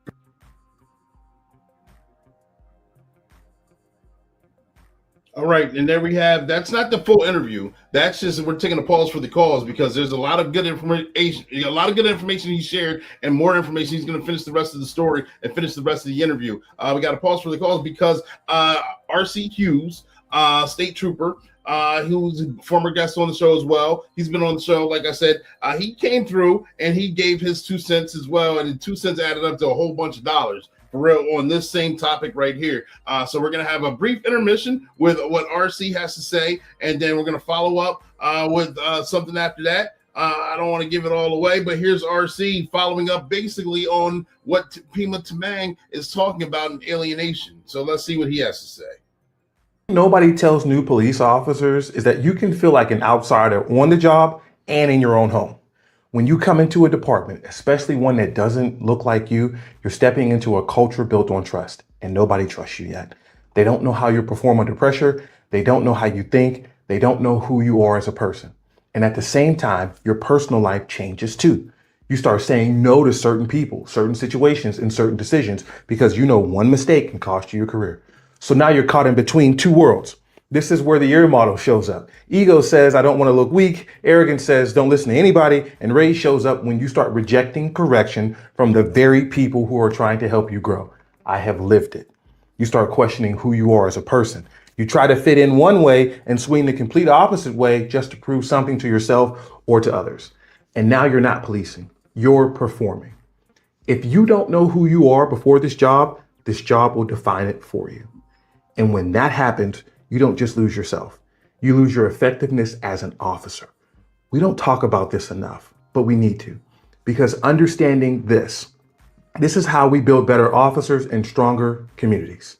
A: All right, and there we have. That's not the full interview. That's just we're taking a pause for the calls because there's a lot of good information. A lot of good information he shared, and more information. He's going to finish the rest of the story and finish the rest of the interview. We got to pause for the calls because R.C. Hughes, state trooper, who's a former guest on the show as well. He's been on the show, like I said. He came through and he gave his 2 cents as well, and the 2 cents added up to a whole bunch of dollars. For real, on this same topic right here. So we're going to have a brief intermission with what RC has to say, and then we're going to follow up with something after that. I don't want to give it all away, but here's RC following up basically on what Pima Tamang is talking about in alienation. So let's see what he has to say.
N: Nobody tells new police officers is that you can feel like an outsider on the job and in your own home. When you come into a department, especially one that doesn't look like you, you're stepping into a culture built on trust, and nobody trusts you yet. They don't know how you perform under pressure. They don't know how you think. They don't know who you are as a person. And at the same time, your personal life changes too. You start saying no to certain people, certain situations, and certain decisions because you know one mistake can cost you your career. So now you're caught in between two worlds. This is where the ear model shows up. Ego says, I don't want to look weak. Arrogance says, don't listen to anybody. And rage shows up when you start rejecting correction from the very people who are trying to help you grow. I have lived it. You start questioning who you are as a person. You try to fit in one way and swing the complete opposite way just to prove something to yourself or to others. And now you're not policing. You're performing. If you don't know who you are before this job will define it for you. And when that happens, you don't just lose yourself. You lose your effectiveness as an officer. We don't talk about this enough, but we need to, because understanding this is how we build better officers and stronger communities.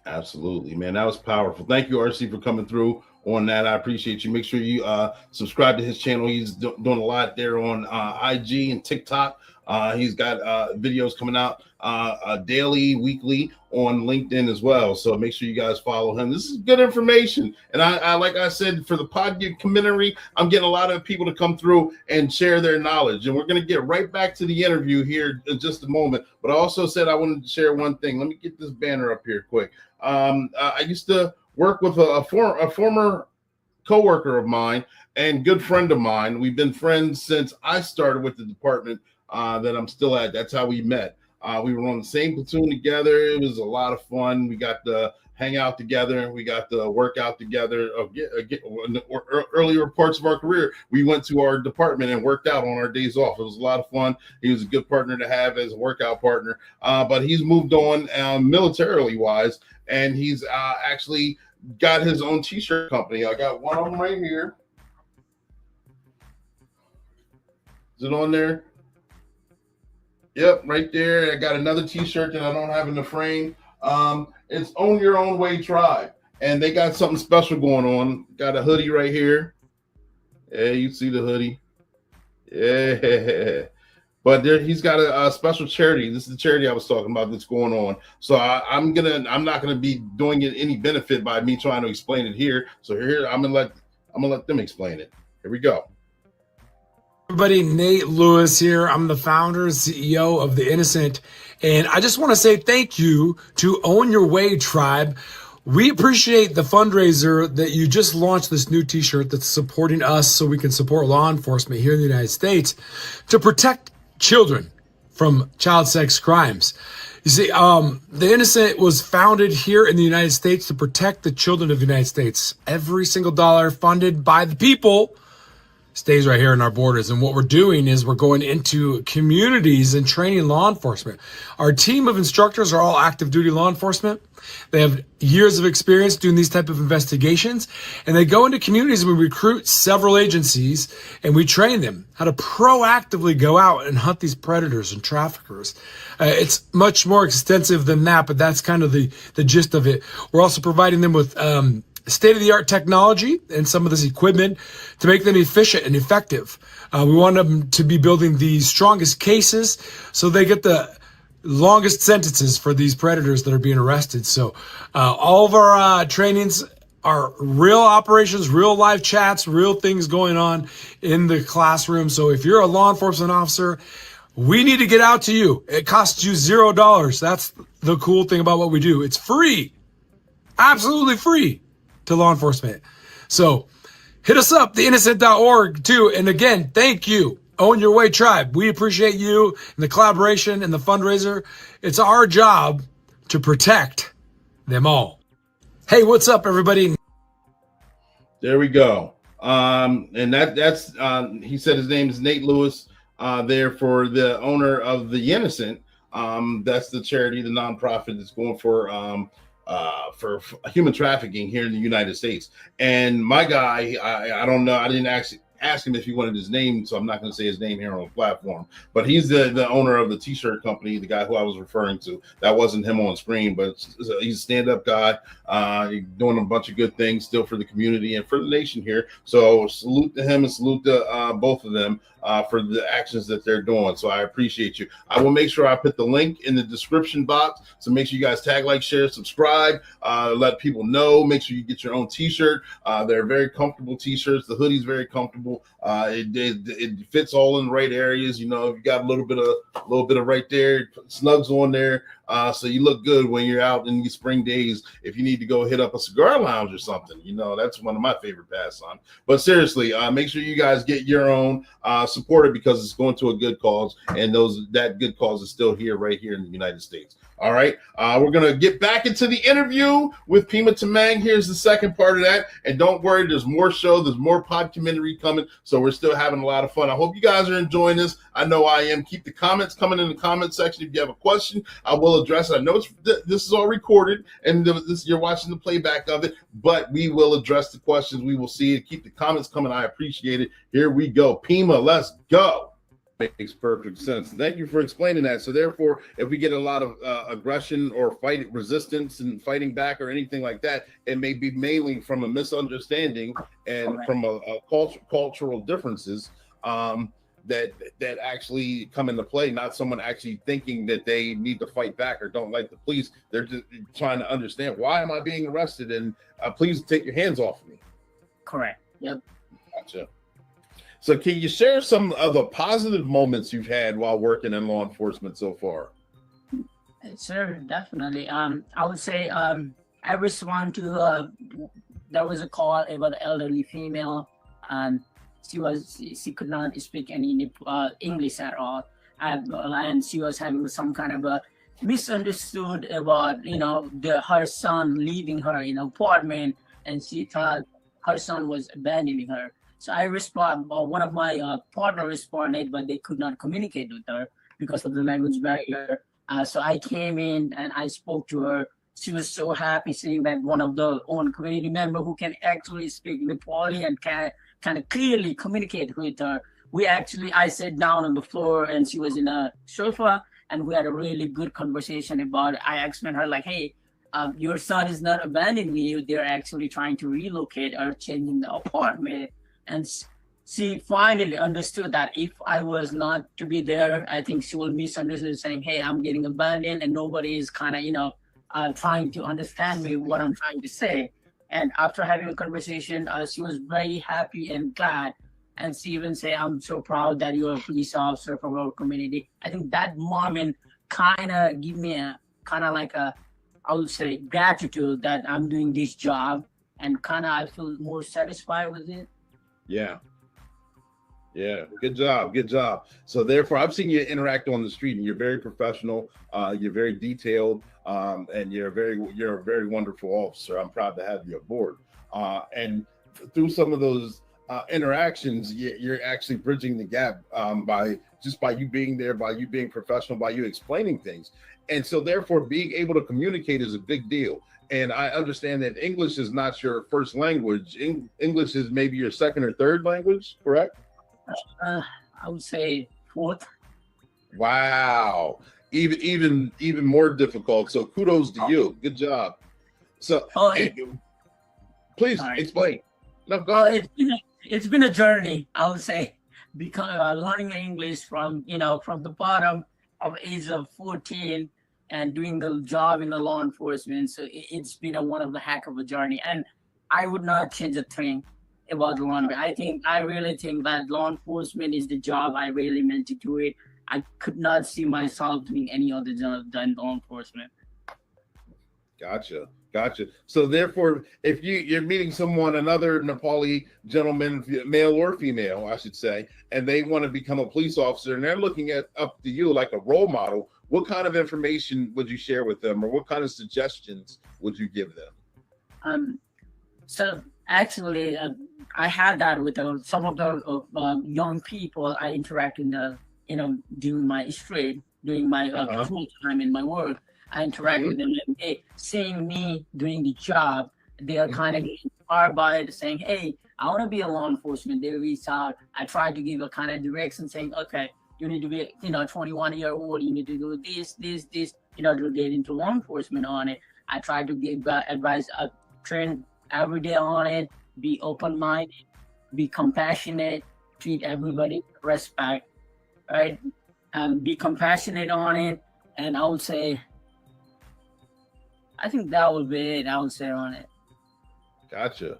A: Absolutely, man. That was powerful. Thank you, RC, for coming through on that. I appreciate you. Make sure you subscribe to his channel. He's doing a lot there on IG and TikTok. He's got videos coming out daily, weekly on LinkedIn as well. So make sure you guys follow him. This is good information. And I like I said, for the podcast commentary, I'm getting a lot of people to come through and share their knowledge. And we're going to get right back to the interview here in just a moment. But I also said I wanted to share one thing. Let me get this banner up here quick. I used to work with a former coworker of mine and good friend of mine. We've been friends since I started with the department that I'm still at. That's how we met. We were on the same platoon together. It was a lot of fun. We got to hang out together. We got to work out together. Earlier parts of our career, we went to our department and worked out on our days off. It was a lot of fun. He was a good partner to have as a workout partner. But he's moved on militarily wise, and he's actually got his own t-shirt company. I got one of them right here. Is it on there? Yep, right there. I got another t-shirt that I don't have in the frame. It's Own Your Own Way Tribe. And they got something special going on. Got a hoodie right here. Yeah, you see the hoodie. Yeah. But he's got a special charity. This is the charity I was talking about that's going on. So I'm not gonna be doing it any benefit by me trying to explain it here. So here I'm gonna let them explain it. Here we go.
O: Everybody, Nate Lewis here. I'm the founder and CEO of The Innocent. And I just want to say thank you to Own Your Way Tribe. We appreciate the fundraiser that you just launched, this new t-shirt that's supporting us so we can support law enforcement here in the United States to protect children from child sex crimes. You see, The Innocent was founded here in the United States to protect the children of the United States. Every single dollar funded by the people stays right here in our borders. And what we're doing is we're going into communities and training law enforcement. Our team of instructors are all active duty law enforcement. They have years of experience doing these type of investigations, and they go into communities and we recruit several agencies and we train them how to proactively go out and hunt these predators and traffickers. It's much more extensive than that, but that's kind of the gist of it. We're also providing them with state-of-the-art technology and some of this equipment to make them efficient and effective. We want them to be building the strongest cases so they get the longest sentences for these predators that are being arrested. So all of our trainings are real operations, real live chats, real things going on in the classroom. So if you're a law enforcement officer, we need to get out to you. It costs you $0. That's the cool thing about what we do. It's free, absolutely free to law enforcement. So hit us up, theinnocent.org too. And again, thank you. Own Your Way Tribe. We appreciate you and the collaboration and the fundraiser. It's our job to protect them all. Hey, what's up, everybody?
A: There we go. And that's he said his name is Nate Lewis. There for the owner of The Innocent. That's the charity, the nonprofit that's going for human trafficking here in the United States. And my guy, I don't know, I didn't actually ask him if he wanted his name, so I'm not going to say his name here on the platform, but he's the owner of the t-shirt company, the guy who I was referring to. That wasn't him on screen, but he's a stand-up guy, doing a bunch of good things still for the community and for the nation here. So salute to him and salute to both of them for the actions that they're doing. So I appreciate you. I will make sure I put the link in the description box, so make sure you guys tag, like, share, subscribe, let people know. Make sure you get your own t-shirt. They're very comfortable t-shirts. The hoodie's very comfortable. It fits all in the right areas. You know, you got a little bit of right there, snugs on there, so you look good when you're out in these spring days. If you need to go hit up a cigar lounge or something, you know, that's one of my favorite pastimes. But seriously, make sure you guys get your own, support it, because it's going to a good cause, and that good cause is still here, right here in the United States. All right, we're gonna get back into the interview with Pima Tamang. Here's the second part of that, and don't worry, there's more show, there's more documentary coming, so we're still having a lot of fun. I hope you guys are enjoying this. I know I am. Keep the comments coming in the comment section. If you have a question, I will address it. I know this is all recorded, and you're watching the playback of it, but we will address the questions. We will see it. Keep the comments coming. I appreciate it. Here we go. Pima, let's go. Makes perfect sense. Thank you for explaining that. So therefore, if we get a lot of aggression or resistance and fighting back or anything like that, it may be mainly from a misunderstanding and from a cultural differences that actually come into play, not someone actually thinking that they need to fight back or don't like the police. They're just trying to understand, why am I being arrested? And please take your hands off of me.
M: Correct. Yep.
A: Gotcha. So can you share some of the positive moments you've had while working in law enforcement so far?
M: Sure, definitely. I would say I respond to there was a call about an elderly female, and she could not speak any English at all, and she was having some kind of a misunderstood about her son leaving her in an apartment, and she thought her son was abandoning her. So I respond, one of my partner responded, but they could not communicate with her because of the language barrier. So I came in and I spoke to her. She was so happy seeing that one of the own community member who can actually speak Nepali and can kind of clearly communicate with her. I sat down on the floor and she was in a sofa, and we had a really good conversation about it. I explained her like, hey, your son is not abandoning you. They're actually trying to relocate or changing the apartment. And she finally understood that if I was not to be there, I think she will misunderstand, saying, hey, I'm getting abandoned, and nobody is kind of, trying to understand me, what I'm trying to say. And after having a conversation, she was very happy and glad. And she even said, I'm so proud that you're a police officer from our community. I think that moment kind of give me I would say, gratitude that I'm doing this job, and kind of I feel more satisfied with it.
A: Yeah. Good job. So therefore, I've seen you interact on the street, and you're very professional. You're very detailed, and you're a very wonderful officer. I'm proud to have you aboard. And through some of those
H: interactions, you're actually bridging the gap by you being there, by you being professional, by you explaining things. And so therefore being able to communicate is a big deal. And I understand that English is not your first language. English is maybe your second or third language, correct?
M: I would say fourth.
H: Wow. Even more difficult. So kudos to you. Good job. So please explain. No, go ahead.
M: It's been a journey, I would say, because learning English from the bottom of age of 14 and doing the job in the law enforcement. So it's been one of the heck of a journey, and I would not change a thing about law enforcement. I really think that law enforcement is the job I really meant to do it. I could not see myself doing any other job than law enforcement.
H: Gotcha. So therefore, if you're meeting another Nepali gentleman, male or female, I should say, and they want to become a police officer and they're looking up to you like a role model, what kind of information would you share with them, or what kind of suggestions would you give them?
M: So actually, I had that with some of the young people I interact in during my full time in my work. I interact with them, and seeing me doing the job, they are kind of inspired by it, saying, "Hey, I want to be a law enforcement." They reach out. I try to give a kind of direction, saying, "Okay, you need to be, 21-year-old. You need to do this, to get into law enforcement on it." I try to give advice, train every day on it. Be open-minded, be compassionate, treat everybody with respect, right? Be compassionate on it, and I would say, I think that would be it. I would say on it.
H: Gotcha.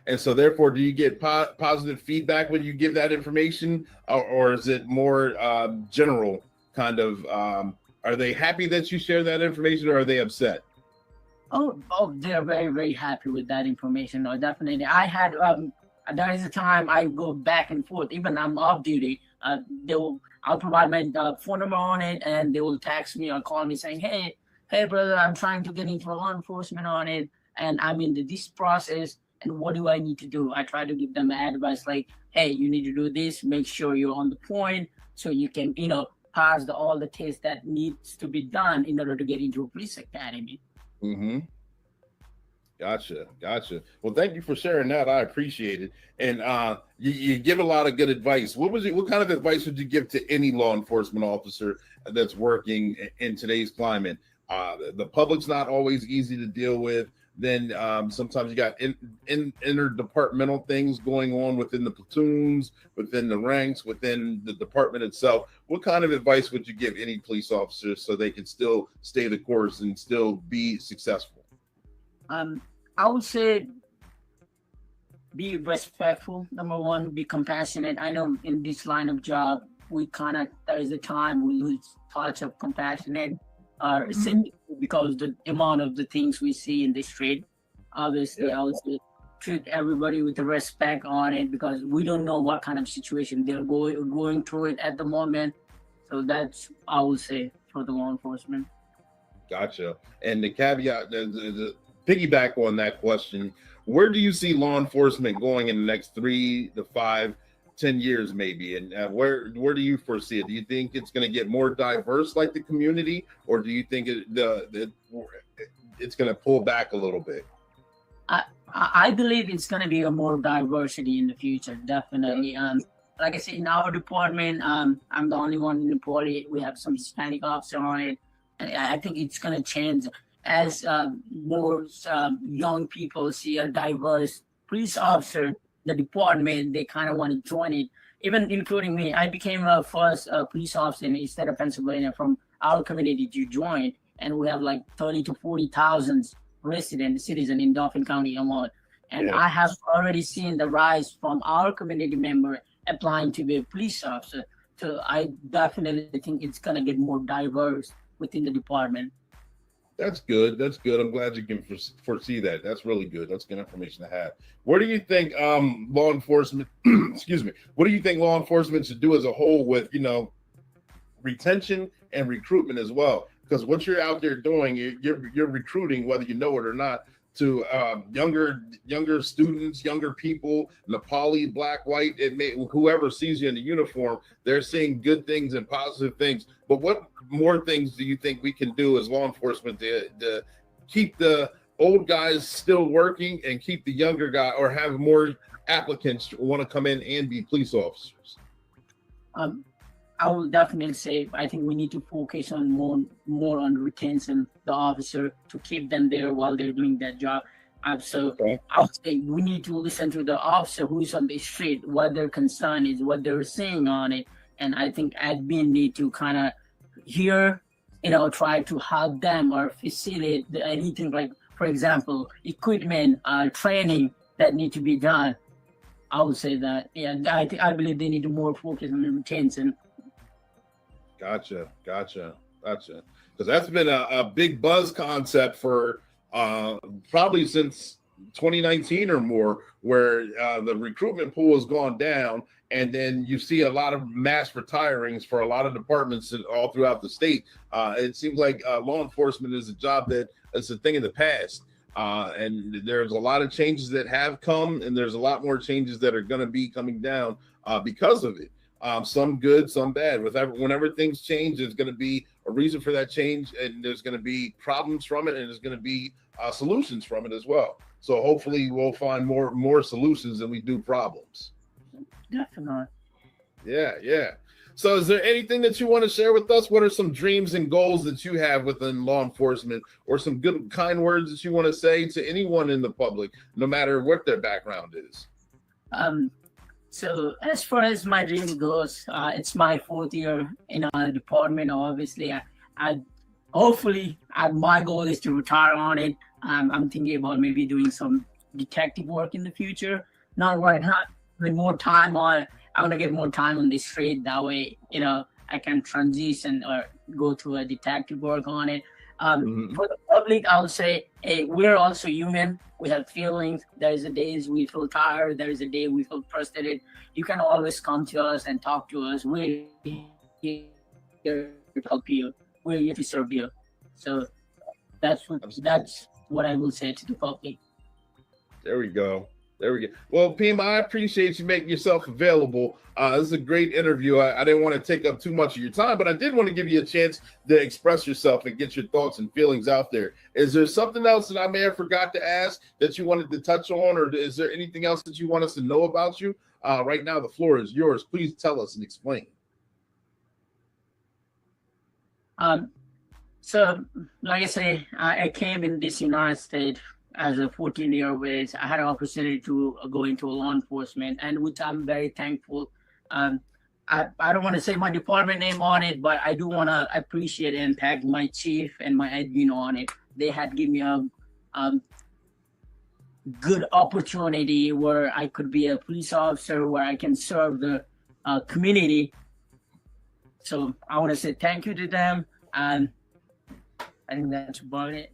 H: And so therefore, do you get positive feedback when you give that information, or is it more general kind of, are they happy that you share that information, or are they upset?
M: Oh, they're very, very happy with that information. No, definitely. I had, there is a time I go back and forth, even I'm off duty. I'll provide my phone number on it, and they will text me or call me saying, hey brother, I'm trying to get into law enforcement on it, and I'm in this process, and what do I need to do? I try to give them advice like, hey, you need to do this, make sure you're on the point so you can, pass all the tests that needs to be done in order to get into a police academy.
H: Mm-hmm. Gotcha. Well, thank you for sharing that. I appreciate it. And you give a lot of good advice. What kind of advice would you give to any law enforcement officer that's working in today's climate? The public's not always easy to deal with. Then sometimes you got interdepartmental things going on within the platoons, within the ranks, within the department itself. What kind of advice would you give any police officer so they can still stay the course and still be successful?
M: I would say be respectful. Number one, be compassionate. I know in this line of job, there is a time we lose touch of compassionate. Because the amount of the things we see in the street, obviously, I would say treat everybody with the respect on it, because we don't know what kind of situation they're going through it at the moment. So that's, I would say, for the law enforcement.
H: Gotcha. And the caveat, the piggyback on that question, where do you see law enforcement going in the next 3 to 5, 10 years maybe, and where do you foresee it? Do you think it's going to get more diverse like the community, or do you think it's going to pull back a little bit?
M: I believe it's going to be a more diversity in the future, definitely. Like I said, in our department, I'm the only one in Nepal. We have some Hispanic officer on it, and I think it's going to change as more young people see a diverse police officer. The department, they kind of want to join it, even including me. I became a first police officer in the state of Pennsylvania from our community to join, and we have like 30 to 40,000 resident citizens in Dauphin County alone. And I have already seen the rise from our community member applying to be a police officer. So I definitely think it's going to get more diverse within the department.
H: That's good. I'm glad you can foresee that. That's really good. That's good information to have. What do you think law enforcement, excuse me, what do you think law enforcement should do as a whole with, retention and recruitment as well? Because what you're out there doing, you're recruiting, whether you know it or not,
A: younger students, younger people, Nepali, black, white, whoever sees you in the uniform, they're seeing good things and positive things. But what more things do you think we can do as law enforcement to keep the old guys still working and keep the younger guy, or have more applicants want to come in and be police officers?
M: I will definitely say I think we need to focus on more on retention the officer to keep them there while they're doing that job. So I would say we need to listen to the officer who's on the street, what their concern is, what they're saying on it, and I think admin need to kind of hear, try to help them or facilitate anything like, for example, equipment, training that need to be done. I would say that, I believe they need to more focus on retention.
A: Gotcha. Because that's been a big buzz concept for probably since 2019 or more, where the recruitment pool has gone down, and then you see a lot of mass retirings for a lot of departments all throughout the state. It seems like law enforcement is a job that is a thing in the past. And there's a lot of changes that have come, and there's a lot more changes that are going to be coming down because of it. Some good, some bad. Whenever things change, there's going to be a reason for that change, and there's going to be problems from it, and there's going to be solutions from it as well. So hopefully we'll find more solutions than we do problems.
M: Definitely.
A: Yeah. So is there anything that you want to share with us? What are some dreams and goals that you have within law enforcement, or some good, kind words that you want to say to anyone in the public, no matter what their background is?
M: So as far as my dream goes, it's my 4th year in our department. Obviously, my goal is to retire on it. I'm thinking about maybe doing some detective work in the future. Not right now, with more time on. I want to get more time on the street. That way, I can transition or go to a detective work on it. For the public, I would say, hey, we're also human. We have feelings. There's a days we feel tired. There's a day we feel frustrated. You can always come to us and talk to us. We're here to help you. We're here to serve you. So that's what I will say to the public.
A: There we go. Well, Pima, I appreciate you making yourself available. This is a great interview. I didn't want to take up too much of your time, but I did want to give you a chance to express yourself and get your thoughts and feelings out there. Is there something else that I may have forgot to ask that you wanted to touch on, or is there anything else that you want us to know about you? Right now, the floor is yours. Please tell us and explain.
M: So, like I say, I came in this United States as a 14-year-old. I had an opportunity to go into law enforcement, and which I'm very thankful. I don't want to say my department name on it, but I do want to appreciate and thank my chief and my admin on it. They had given me a good opportunity where I could be a police officer, where I can serve the community. So I want to say thank you to them, and I think that's about it.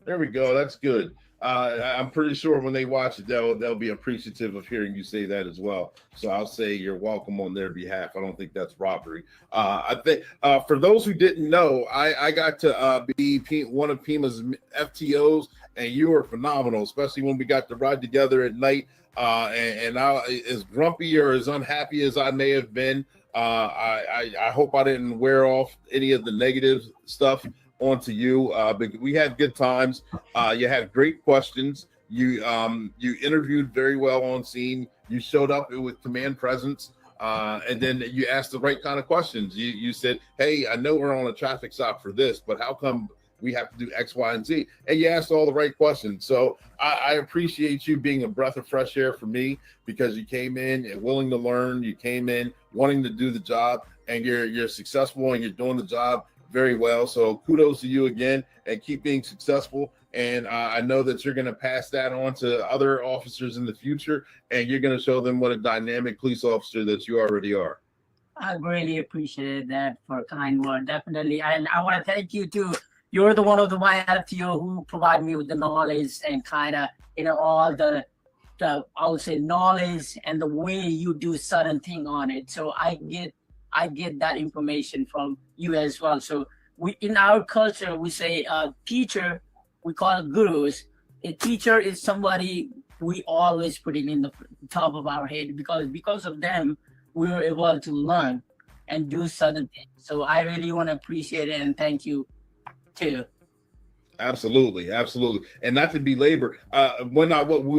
A: There we go. That's good. I'm pretty sure when they watch it, they'll be appreciative of hearing you say that as well. So I'll say you're welcome on their behalf. I don't think that's robbery. I think for those who didn't know, I got to be one of Pima's FTOs, and you were phenomenal, especially when we got to ride together at night. And I, as grumpy or as unhappy as I may have been, I hope I didn't wear off any of the negative stuff onto you, but we had good times. You had great questions. You interviewed very well on scene. You showed up with command presence, and then you asked the right kind of questions. You said, hey, I know we're on a traffic stop for this, but how come we have to do X, Y, and Z? And you asked all the right questions. So I appreciate you being a breath of fresh air for me, because you came in and willing to learn. You came in wanting to do the job, and you're successful, and you're doing the job very well. So kudos to you again, and keep being successful. And I know that you're going to pass that on to other officers in the future, and you're going to show them what a dynamic police officer that you already are.
M: I really appreciate that for a kind word, definitely. And I want to thank you too. You're the one of the my FTO who provide me with the knowledge and kind of, all the I would say knowledge and the way you do certain thing on it. So I get that information from you as well. So we, in our culture, we say teacher, we call it gurus. a teacher is somebody we always put it in the top of our head, because of them we were able to learn and do certain things. So I really want to appreciate it and thank you too.
A: Absolutely, absolutely, and not to belabor. When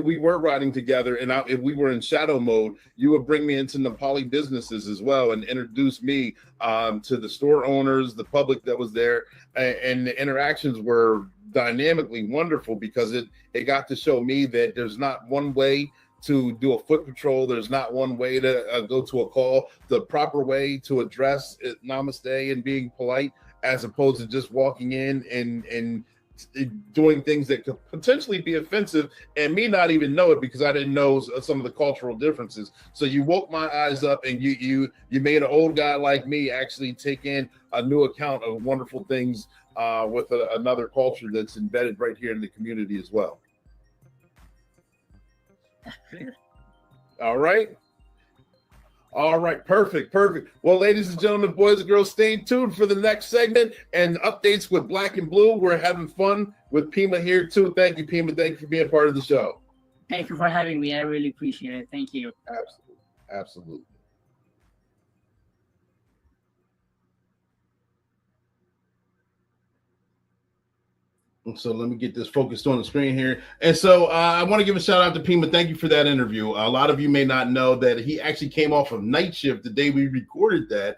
A: we were riding together, and if we were in shadow mode, you would bring me into Nepali businesses as well, and introduce me to the store owners, the public that was there, and the interactions were dynamically wonderful because it got to show me that there's not one way to do a foot patrol. There's not one way to go to a call. The proper way to address namaste and being polite, as opposed to just walking in and doing things that could potentially be offensive and me not even know it because I didn't know some of the cultural differences. So you woke my eyes up and you made an old guy like me actually take in a new account of wonderful things with another culture that's embedded right here in the community as well. All right. All right, perfect. Well, ladies and gentlemen, boys and girls, stay tuned for the next segment and updates with Black and Blue. We're having fun with Pima here too. Thank you, Pima. Thank you for being part of the show.
M: Thank you for having me. I really appreciate it. Thank you.
A: Absolutely. So let me get this focused on the screen here. And so I want to give a shout out to Pima. Thank you for that interview. A lot of you may not know that he actually came off of night shift the day we recorded that.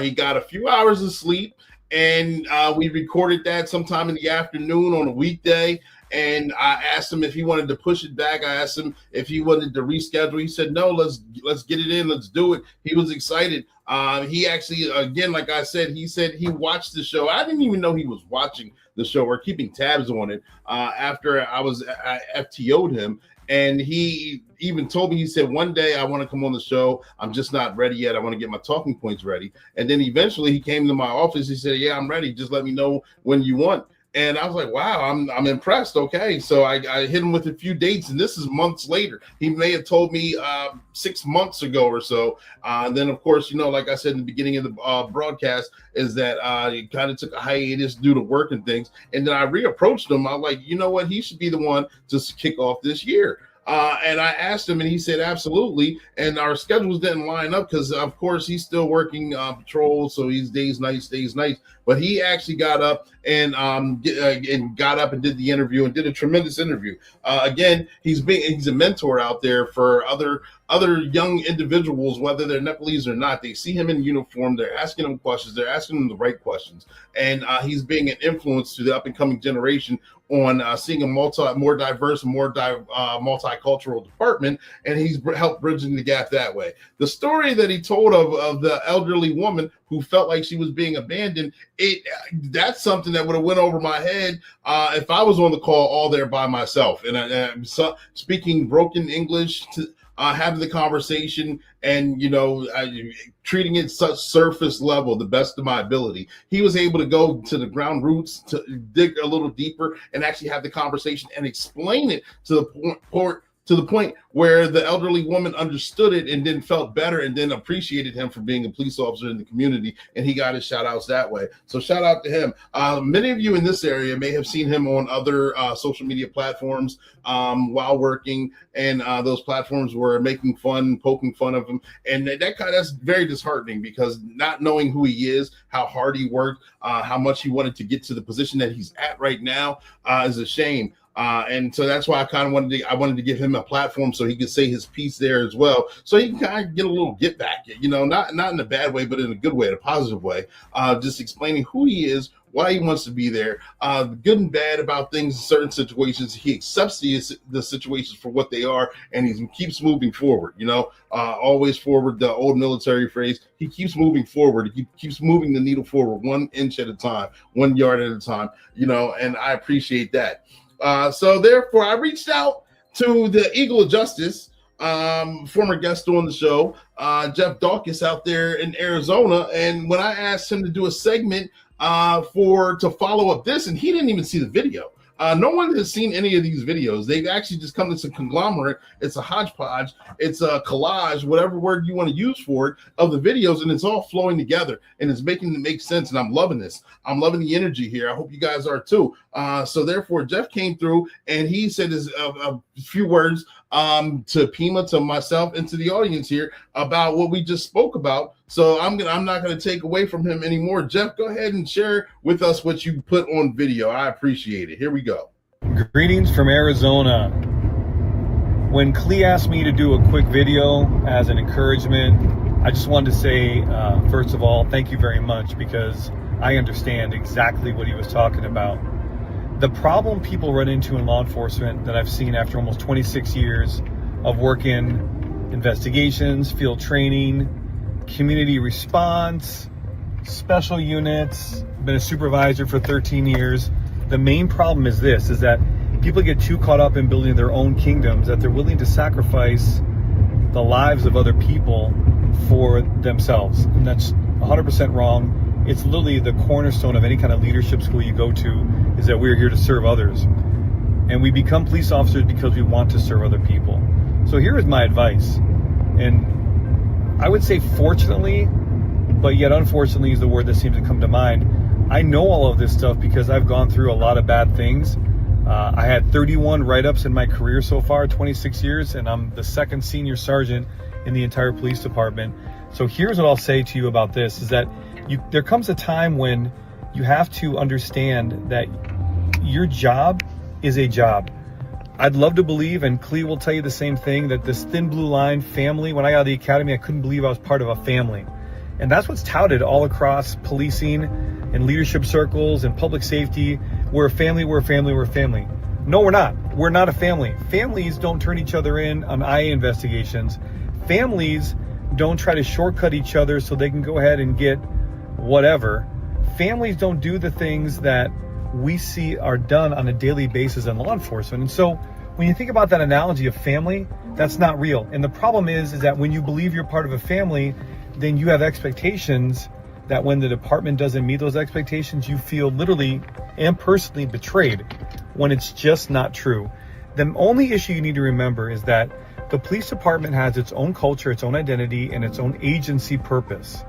A: He got a few hours of sleep, and we recorded that sometime in the afternoon on a weekday. And I asked him if he wanted to push it back. I asked him if he wanted to reschedule. He said, no, let's get it in. Let's do it. He was excited. He actually, again, like I said, he said he watched the show. I didn't even know he was watching the show or keeping tabs on it after I FTO'd him. And he even told me, he said, one day I want to come on the show. I'm just not ready yet. I want to get my talking points ready. And then eventually he came to my office. He said, yeah, I'm ready. Just let me know when you want. And I was like, wow, I'm impressed. Okay. So I hit him with a few dates, and this is months later. He may have told me 6 months ago or so. And then, of course, like I said in the beginning of the broadcast, is that he kind of took a hiatus due to work and things. And then I reapproached him. I was like, you know what? He should be the one to kick off this year. And I asked him, and he said, absolutely. And our schedules didn't line up because, of course, he's still working patrol. So he's days, nights. But he actually got up and got up and did the interview and did a tremendous interview. Again, he's a mentor out there for other young individuals, whether they're Nepalese or not. They see him in uniform. They're asking him questions. They're asking him the right questions. And he's being an influence to the up and coming generation on seeing a more diverse, more multicultural department, and he's helped bridging the gap that way. The story that he told of the elderly woman who felt like she was being abandoned, that's something that would have went over my head if I was on the call all there by myself. And I'm speaking broken English to having the conversation and, treating it such surface level, the best of my ability. He was able to go to the ground roots, to dig a little deeper and actually have the conversation and explain it to the point where the elderly woman understood it and then felt better and then appreciated him for being a police officer in the community. And he got his shout outs that way. So shout out to him. Many of you in this area may have seen him on other social media platforms while working. And those platforms were making fun, poking fun of him. And that's very disheartening because not knowing who he is, how hard he worked, how much he wanted to get to the position that he's at right now is a shame. And so that's why I wanted to give him a platform so he could say his piece there as well. So he can kind of get a little get back, not in a bad way, but in a good way, in a positive way, just explaining who he is, why he wants to be there, good and bad about things in certain situations. He accepts the situations for what they are, and he keeps moving forward, always forward, the old military phrase. He keeps moving forward. He keeps moving the needle forward 1 inch at a time, 1 yard at a time, and I appreciate that. So therefore, I reached out to the Eagle of Justice, former guest on the show, Jeff Dawkins out there in Arizona. And when I asked him to do a segment to follow up this, and he didn't even see the video. No one has seen any of these videos. They've actually just come to a conglomerate. It's a hodgepodge. It's a collage, whatever word you want to use for it, of the videos, and it's all flowing together, and it's making it make sense, and I'm loving this. I'm loving the energy here. I hope you guys are too. So therefore, Jeff came through, and he said a few words to Pima, to myself, and to the audience here about what we just spoke about. So I'm not gonna take away from him anymore. Jeff, go ahead and share with us what you put on video. I appreciate it. Here we go.
P: Greetings from Arizona. When Clee asked me to do a quick video as an encouragement, I just wanted to say, first of all, thank you very much, because I understand exactly what he was talking about. The problem people run into in law enforcement that I've seen after almost 26 years of work in investigations, field training, community response, special units, been a supervisor for 13 years. The main problem is this, is that people get too caught up in building their own kingdoms that they're willing to sacrifice the lives of other people for themselves. And that's 100% wrong. It's literally the cornerstone of any kind of leadership school you go to, is that we're here to serve others. And we become police officers because we want to serve other people. So here is my advice. And I would say fortunately, but yet unfortunately is the word that seems to come to mind. I know all of this stuff because I've gone through a lot of bad things. I had 31 write-ups in my career so far, 26 years, and I'm the second senior sergeant in the entire police department. So here's what I'll say to you about this, is that there comes a time when you have to understand that your job is a job. I'd love to believe, and Clee will tell you the same thing, that this thin blue line family, when I got out of the academy, I couldn't believe I was part of a family. And that's what's touted all across policing and leadership circles and public safety. We're a family, we're a family, we're a family. No, we're not. We're not a family. Families don't turn each other in on IA investigations. Families don't try to shortcut each other so they can go ahead and get whatever. Families don't do the things that we see are done on a daily basis in law enforcement. And so when you think about that analogy of family, that's not real. And the problem is that when you believe you're part of a family, then you have expectations that when the department doesn't meet those expectations, you feel literally and personally betrayed, when it's just not true. The only issue you need to remember is that the police department has its own culture, its own identity, and its own agency purpose.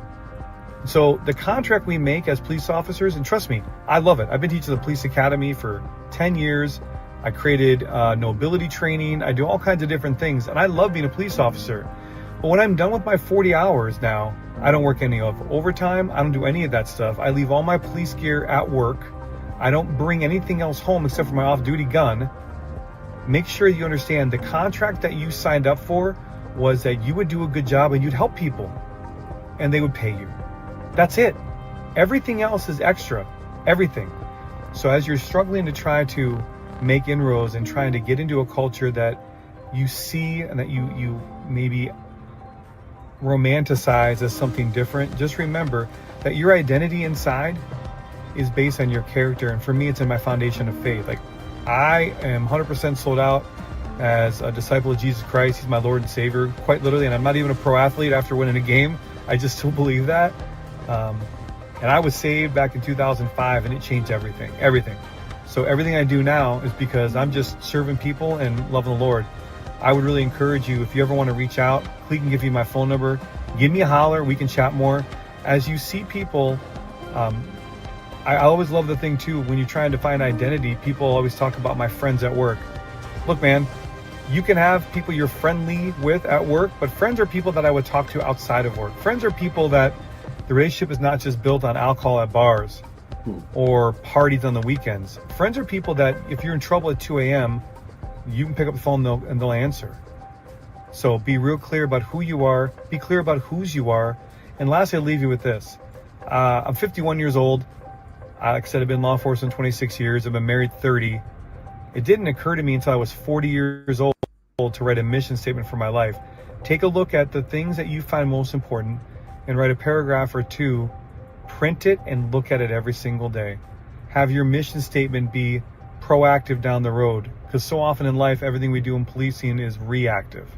P: So the contract we make as police officers, and trust me, I love it. I've been teaching the police academy for 10 years. I created nobility training. I do all kinds of different things, and I love being a police officer. But when I'm done with my 40 hours now, I don't work any of overtime. I don't do any of that stuff. I leave all my police gear at work. I don't bring anything else home except for my off-duty gun. Make sure you understand the contract that you signed up for was that you would do a good job and you'd help people, and they would pay you. That's it. Everything else is extra. Everything. So as you're struggling to try to make inroads and trying to get into a culture that you see and that you maybe romanticize as something different, just remember that your identity inside is based on your character. And for me, it's in my foundation of faith. Like, I am 100% sold out as a disciple of Jesus Christ. He's my Lord and Savior, quite literally. And I'm not even a pro athlete after winning a game. I just still believe that. And I was saved back in 2005, and it changed everything. So everything I do now is because I'm just serving people and loving the Lord. I would really encourage you, if you ever want to reach out, Clee can give you my phone number. Give me a holler. We can chat more. As you see people, I always love the thing too, when you're trying to find identity, people always talk about my friends at work. Look, man, you can have people you're friendly with at work, but friends are people that I would talk to outside of work. Friends are people that the relationship is not just built on alcohol at bars or parties on the weekends. Friends are people that if you're in trouble at 2 a.m., you can pick up the phone and they'll answer. So be real clear about who you are, be clear about whose you are. And lastly, I'll leave you with this. I'm 51 years old. Like I said, I've been in law enforcement 26 years. I've been married 30. It didn't occur to me until I was 40 years old to write a mission statement for my life. Take a look at the things that you find most important and write a paragraph or two, print it and look at it every single day. Have your mission statement be proactive down the road, because so often in life, everything we do in policing is reactive.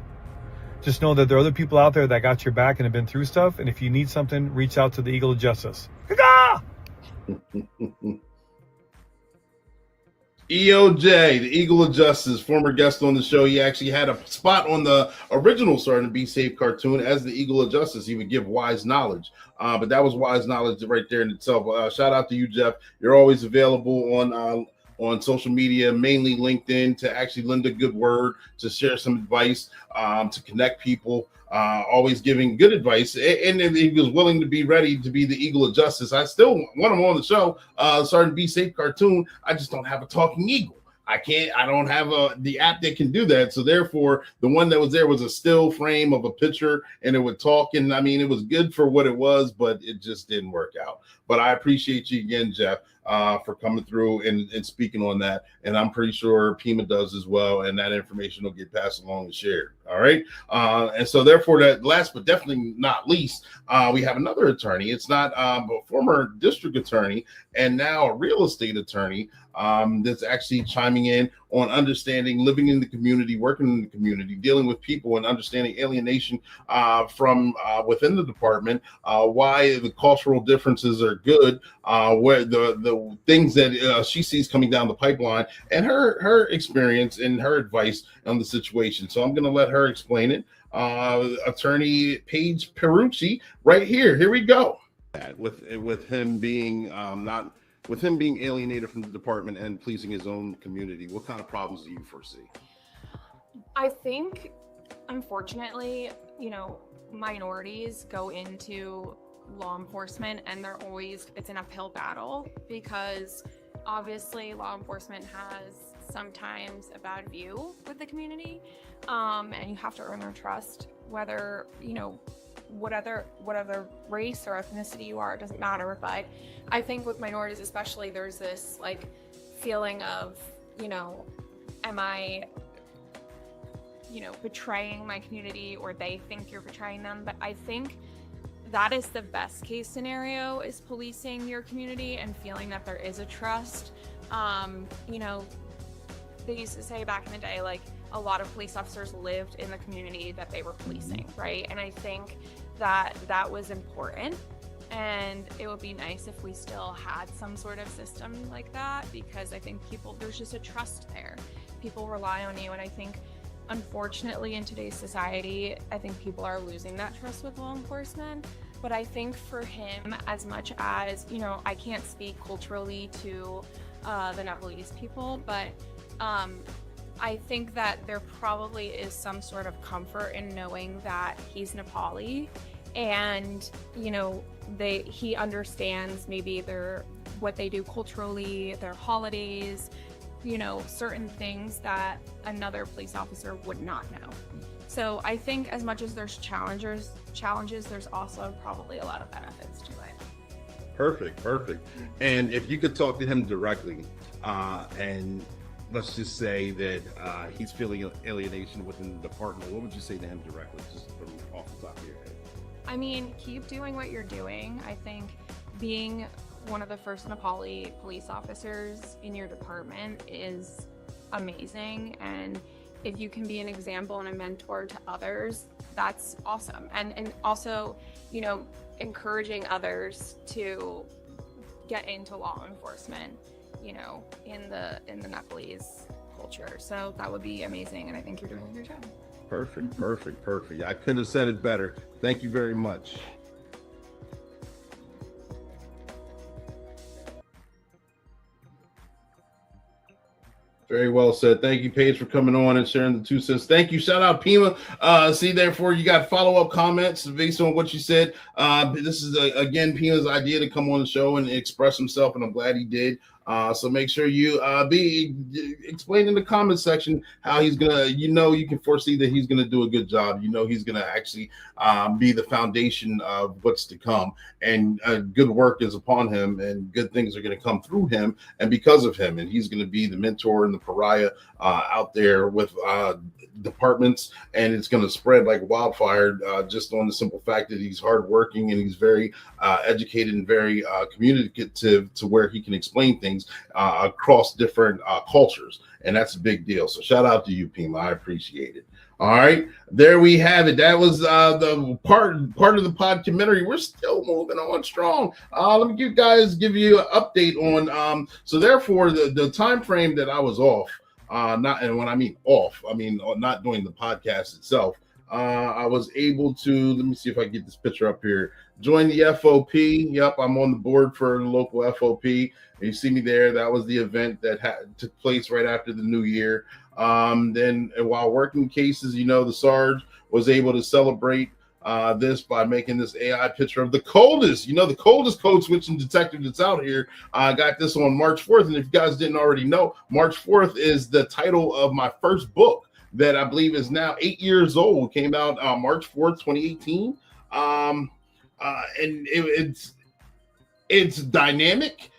P: Just know that there are other people out there that got your back and have been through stuff. And if you need something, reach out to the Eagle of Justice.
A: EOJ, the Eagle of Justice, former guest on the show. He actually had a spot on the original Starting to Be Safe cartoon as the Eagle of Justice. He would give wise knowledge, but that was wise knowledge right there in itself. Shout out to you, Jeff. You're always available on social media, mainly LinkedIn, to actually lend a good word, to share some advice, to connect people. Always giving good advice, and he was willing to be ready to be the Eagle of Justice. I still want him on the show, Starting to Be Safe cartoon. I just don't have a talking eagle. I don't have the app that can do that. So therefore, the one that was there was a still frame of a picture, and it would talk. And I mean, it was good for what it was, but it just didn't work out. But I appreciate you again, Jeff, for coming through and speaking on that. And I'm pretty sure Pima does as well. And that information will get passed along and shared. All right. And so therefore, that last but definitely not least, we have another attorney. It's not a former district attorney and now a real estate attorney that's actually chiming in on understanding living in the community, working in the community, dealing with people, and understanding alienation from within the department, why the cultural differences are good, where the things that she sees coming down the pipeline, and her experience and her advice on the situation. So I'm going to let her explain it. Attorney Paige Perucci, right here. Here we go. With him being with him being alienated from the department and pleasing his own community, what kind of problems do you foresee?
Q: I think, unfortunately, minorities go into law enforcement and it's an uphill battle, because obviously law enforcement has sometimes a bad view with the community, and you have to earn their trust, whether, whatever race or ethnicity you are, it doesn't matter. But I think with minorities especially, there's this feeling of, am I betraying my community, or they think you're betraying them. But I think that is the best case scenario, is policing your community and feeling that there is a trust. They used to say back in the day, a lot of police officers lived in the community that they were policing, right? And I think that was important, and it would be nice if we still had some sort of system like that, because I think there's just a trust there. People rely on you, and I think, unfortunately, in today's society, I think people are losing that trust with law enforcement. But I think for him, as much as, I can't speak culturally to the Nepalese people, but I think that there probably is some sort of comfort in knowing that he's Nepali, and he understands maybe what they do culturally, their holidays, certain things that another police officer would not know. So I think as much as there's challenges, there's also probably a lot of benefits to it.
A: Perfect. And if you could talk to him directly, and let's just say that he's feeling alienation within the department, what would you say to him directly, just from off the top of your head?
Q: I mean, keep doing what you're doing. I think being one of the first Nepali police officers in your department is amazing. And if you can be an example and a mentor to others, that's awesome. And also, encouraging others to get into law enforcement, in the Nepalese culture. So that would be amazing, and I think you're doing a good job.
A: Perfect. I couldn't have said it better. Thank you very much. Very well said. Thank you, Paige, for coming on and sharing the 2 cents. Thank you. Shout out Pima. See, therefore, you got follow-up comments based on what you said. This is, again, Pima's idea to come on the show and express himself, and I'm glad he did. So make sure you explain in the comment section how he's gonna, you can foresee that he's gonna do a good job. He's gonna actually be the foundation of what's to come, and good work is upon him, and good things are gonna come through him and because of him. And he's gonna be the mentor and the pariah out there with departments, and it's gonna spread like wildfire, just on the simple fact that he's hardworking and he's very educated and very communicative, to where he can explain things across different cultures, and that's a big deal. So shout out to you, Pima. I appreciate it. All right, there we have it. That was the part of the documentary. We're still moving on strong. Let me give you an update on. So therefore, the time frame that I was off, not and when I mean off, I mean not doing the podcast itself. I was able to. Let me see if I can get this picture up here. Join the FOP. Yep, I'm on the board for the local FOP. You see me there. That was the event that took place right after the new year. Then while working cases, the Sarge was able to celebrate this by making this AI picture of the coldest code switching detective that's out here. I got this on March 4th. And if you guys didn't already know, March 4th is the title of my first book that I believe is now 8 years old. Came out March 4th, 2018. And it's dynamic.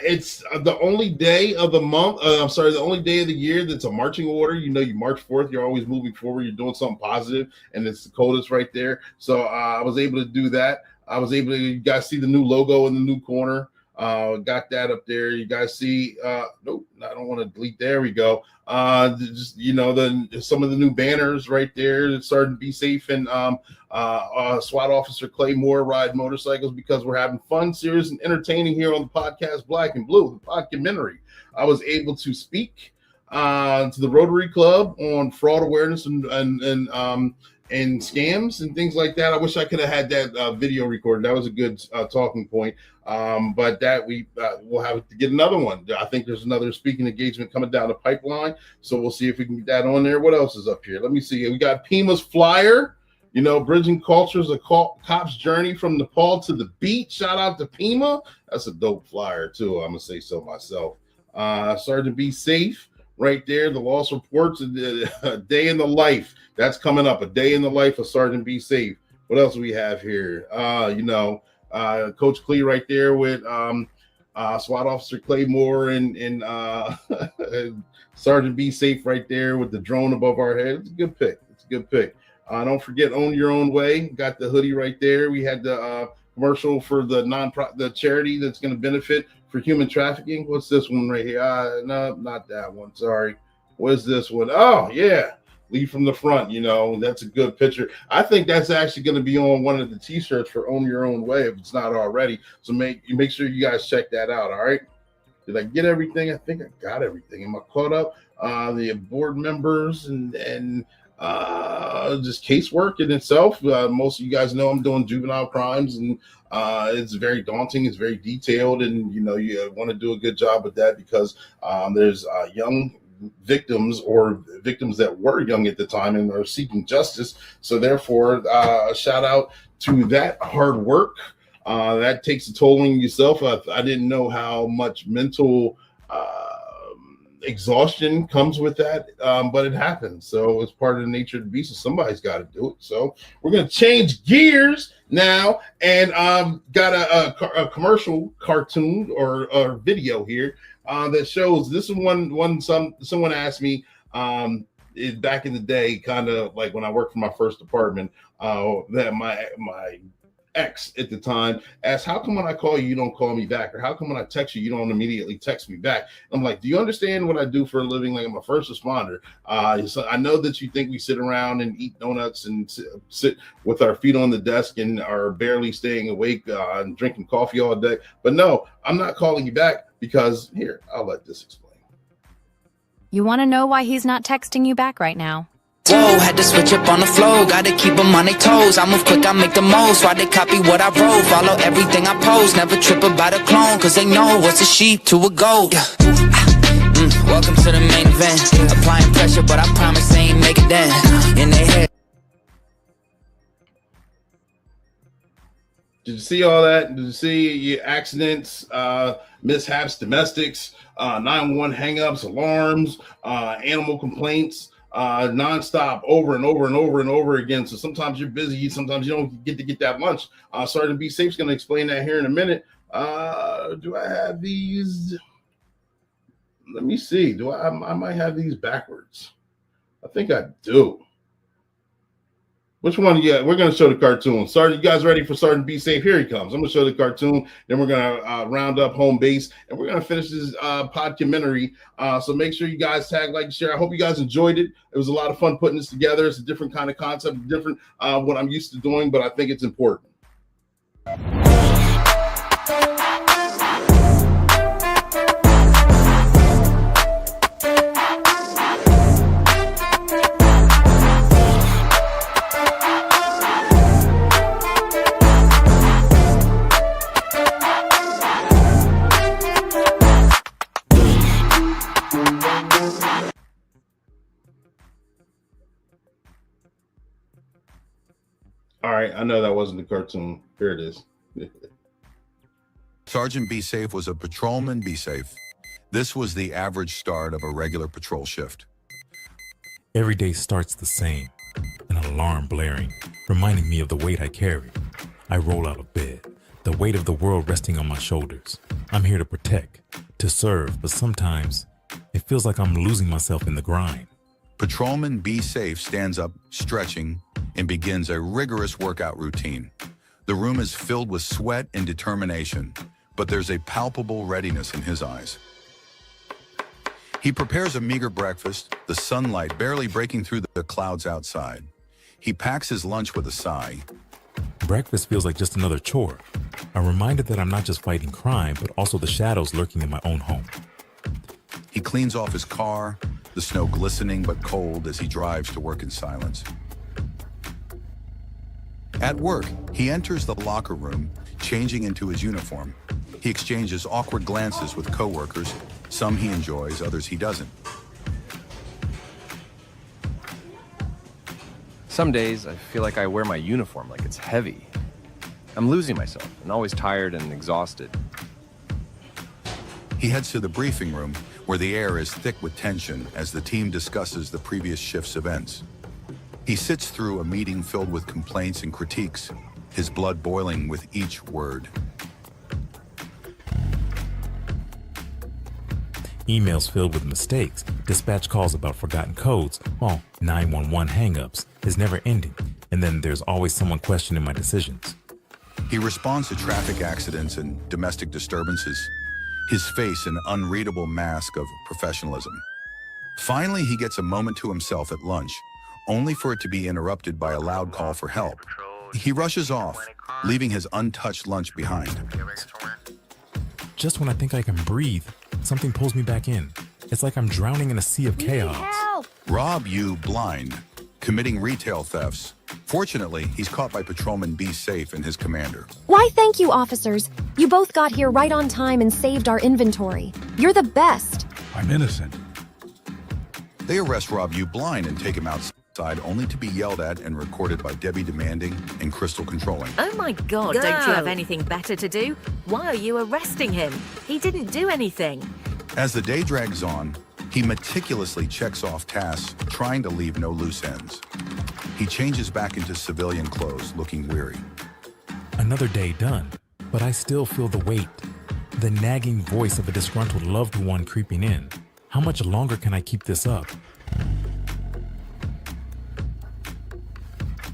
A: It's the only day of the month. The only day of the year that's a marching order. You March 4th, you're always moving forward. You're doing something positive, and it's the coldest right there. So I was able to do that. You guys see the new logo in the new corner. Got that up there. You guys see, nope, I don't want to delete. There we go. Just, some of the new banners right there. It's starting to be safe. And SWAT Officer Claymore ride motorcycles because we're having fun, serious, and entertaining here on the podcast Black and Blue, the documentary. I was able to speak to the Rotary Club on fraud awareness and scams and things like that. I wish I could have had that video recorded. That was a good talking point. But that we'll have to get another one. I think there's another speaking engagement coming down the pipeline. So we'll see if we can get that on there. What else is up here? Let me see. We got Pima's flyer, bridging cultures, a cop's journey from Nepal to the beach. Shout out to Pima. That's a dope flyer too. I'm going to say so myself. Sergeant Be Safe right there. The loss reports, a day in the life. That's coming up. A day in the life of Sergeant Be Safe. What else do we have here? Coach Clee right there with SWAT Officer Claymore and Sergeant Be Safe right there with the drone above our head. It's a good pick. Don't forget Own Your Own Way. Got the hoodie right there. We had the commercial for the charity that's going to benefit for human trafficking. What's this one right here? No, not that one. Sorry. What's this one? Oh, yeah. Lead from the front, that's a good picture. I think that's actually going to be on one of the t-shirts for Own Your Own Way if it's not already. So make sure you guys check that out. All right. Did I get everything? I think I got everything. Am I caught up? The board members and just casework in itself. Most of you guys know I'm doing juvenile crimes, and it's very daunting. It's very detailed, and you want to do a good job with that because there's young victims or victims that were young at the time and are seeking justice. So therefore, a shout out to that hard work. That takes a toll on yourself. I didn't know how much mental exhaustion comes with that, but it happens. So it's part of the nature of the beast. So somebody's got to do it. So we're going to change gears now and got a commercial cartoon or video here that shows this is one someone asked me back in the day, kind of like when I worked for my first department, that my ex at the time asked, how come when I call you don't call me back, or how come when I text you don't immediately text me back? I'm like, do you understand what I do for a living? Like, I'm a first responder. So I know that you think we sit around and eat donuts and sit with our feet on the desk and are barely staying awake and drinking coffee all day, but no, I'm not calling you back because here, I'll let this explain.
R: You want to know why he's not texting you back right now?
S: Whoa, had to switch up on the flow, gotta keep them on their toes. I move quick, I make the most, why they copy what I wrote. Follow everything I post, never trip about a clone, cause they know what's a sheep to a goat. Welcome to the main event, applying pressure, but I promise they ain't make it then. In their head.
A: Did you see all that? Did you see your accidents, mishaps, domestics, 911 hangups, alarms, animal complaints, nonstop over and over and over and over again? So sometimes you're busy, sometimes you don't get to get that lunch. Sergeant Be Safe is going to explain that here in a minute. Do I have these? Let me see. I might have these backwards. I think I do. Which one? Yeah, we're going to show the cartoon. Sergeant, you guys ready for Sergeant Be Safe? Here he comes. I'm going to show the cartoon. Then we're going to round up home base, and we're going to finish this podcummentary. So make sure you guys tag, like, share. I hope you guys enjoyed it. It was a lot of fun putting this together. It's a different kind of concept, different what I'm used to doing, but I think it's important. All right, I know that wasn't the cartoon. Here it is.
F: Sergeant Be Safe was a patrolman Be Safe. This was the average start of a regular patrol shift.
T: Every day starts the same, an alarm blaring, reminding me of the weight I carry. I roll out of bed, the weight of the world resting on my shoulders. I'm here to protect, to serve, but sometimes it feels like I'm losing myself in the grind.
F: Patrolman Be Safe stands up, stretching, and begins a rigorous workout routine. The room is filled with sweat and determination, but there's a palpable readiness in his eyes. He prepares a meager breakfast, the sunlight barely breaking through the clouds outside. He packs his lunch with a sigh.
T: Breakfast feels like just another chore. I'm reminded that I'm not just fighting crime, but also the shadows lurking in my own home.
F: He cleans off his car, the snow glistening but cold as he drives to work in silence. At work, he enters the locker room, changing into his uniform. He exchanges awkward glances with coworkers. Some he enjoys, others he doesn't.
B: Some days I feel like I wear my uniform like it's heavy. I'm losing myself and always tired and exhausted.
F: He heads to the briefing room, where the air is thick with tension as the team discusses the previous shift's events. He sits through a meeting filled with complaints and critiques, his blood boiling with each word.
T: Emails filled with mistakes, dispatch calls about forgotten codes, 911 hang-ups is never ending, and then there's always someone questioning my decisions.
F: He responds to traffic accidents and domestic disturbances, his face an unreadable mask of professionalism. Finally, he gets a moment to himself at lunch, only for it to be interrupted by a loud call for help. He rushes off, leaving his untouched lunch behind.
T: Just when I think I can breathe, something pulls me back in. It's like I'm drowning in a sea of chaos.
F: Rob you blind, committing retail thefts. Fortunately, he's caught by Patrolman Be Safe and his commander.
R: Why, thank you, officers. You both got here right on time and saved our inventory. You're the best.
F: I'm innocent. They arrest Rob you blind and take him outside, only to be yelled at and recorded by Debbie Demanding and Crystal Controlling.
U: Oh my God, don't you have anything better to do? Why are you arresting him? He didn't do anything.
F: As the day drags on, he meticulously checks off tasks, trying to leave no loose ends. He changes back into civilian clothes, looking weary.
T: Another day done, but I still feel the weight, the nagging voice of a disgruntled loved one creeping in. How much longer can I keep this up?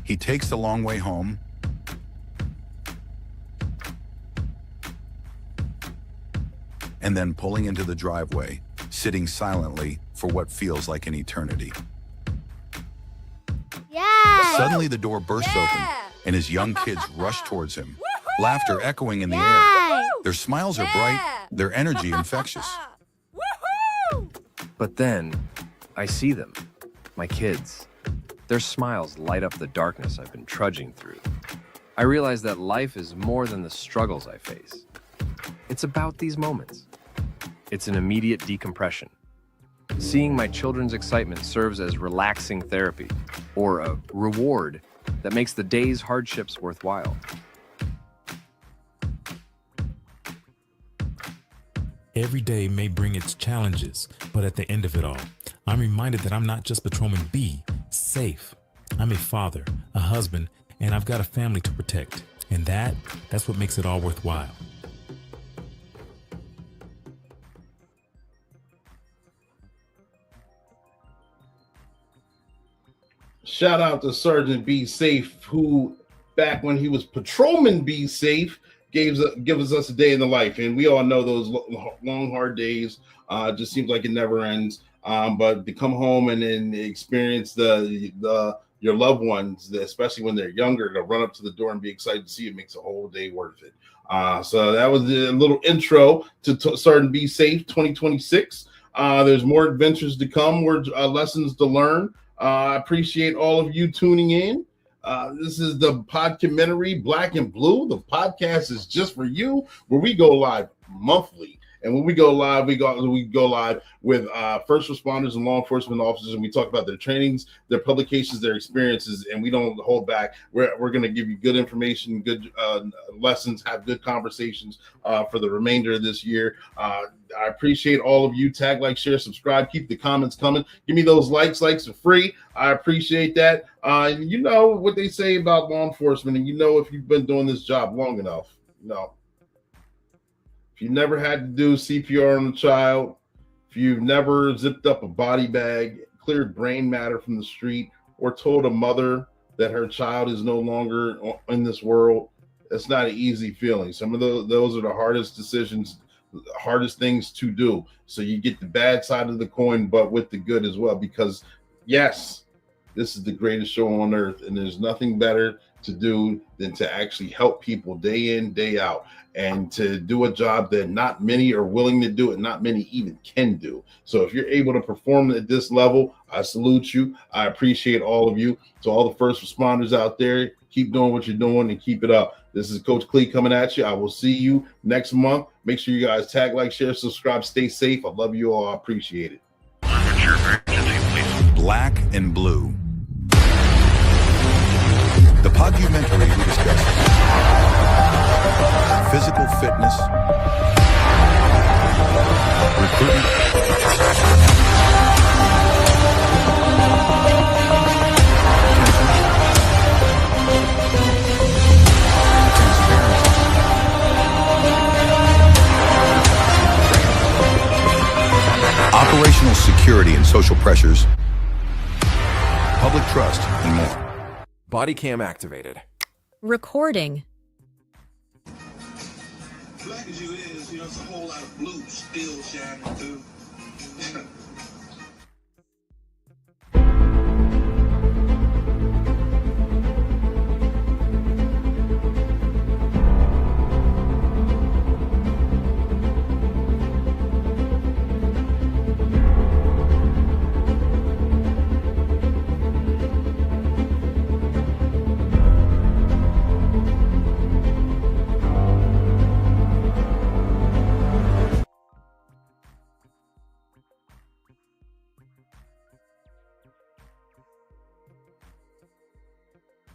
F: He takes the long way home, and then pulling into the driveway, sitting silently for what feels like an eternity.
D: Yeah!
F: Suddenly the door bursts open, and his young kids rush towards him, laughter echoing in the air. Their smiles are bright, their energy infectious.
B: But then, I see them, my kids. Their smiles light up the darkness I've been trudging through. I realize that life is more than the struggles I face. It's about these moments. It's an immediate decompression. Seeing my children's excitement serves as relaxing therapy, or a reward that makes the day's hardships worthwhile.
T: Every day may bring its challenges, but at the end of it all, I'm reminded that I'm not just Patrolman Be Safe. I'm a father, a husband, and I've got a family to protect. And that's what makes it all worthwhile.
A: Shout out to Sergeant Be Safe, who back when he was Patrolman Be Safe gives us a day in the life, and we all know those long hard days. Just seems like it never ends. But to come home and then experience your loved ones, especially when they're younger, to run up to the door and be excited to see it makes a whole day worth it. So that was a little intro to Sergeant Be Safe 2026. There's more adventures to come, more lessons to learn. I appreciate all of you tuning in. This is the Podcumentary Black and Blue. The podcast is just for you, where we go live monthly. And when we go live, we go live with first responders and law enforcement officers, and we talk about their trainings, their publications, their experiences, and we don't hold back. We're going to give you good information, good lessons, have good conversations for the remainder of this year. I appreciate all of you. Tag, like, share, subscribe. Keep the comments coming. Give me those likes. Likes are free. I appreciate that. You know what they say about law enforcement, and you know if you've been doing this job long enough, if you never had to do CPR on a child, if you've never zipped up a body bag, cleared brain matter from the street, or told a mother that her child is no longer in this world, it's not an easy feeling. Some of those are the hardest decisions, the hardest things to do. So you get the bad side of the coin, but with the good as well, because yes, this is the greatest show on earth, and there's nothing better to do than to actually help people day in, day out, and to do a job that not many are willing to do and not many even can do. So if you're able to perform at this level, I salute you. I appreciate all of you. To all the first responders out there, keep doing what you're doing and keep it up. This is Coach Clee coming at you. I will see you next month. Make sure you guys tag, like, share, subscribe, stay safe. I love you all. I appreciate it.
F: Black and Blue. The Podcumentary we discuss physical fitness, recruitment, operational security and social pressures, public trust, and more.
B: Body cam activated.
U: Recording.
C: Black as you is, it's a whole lot of blue still shining through.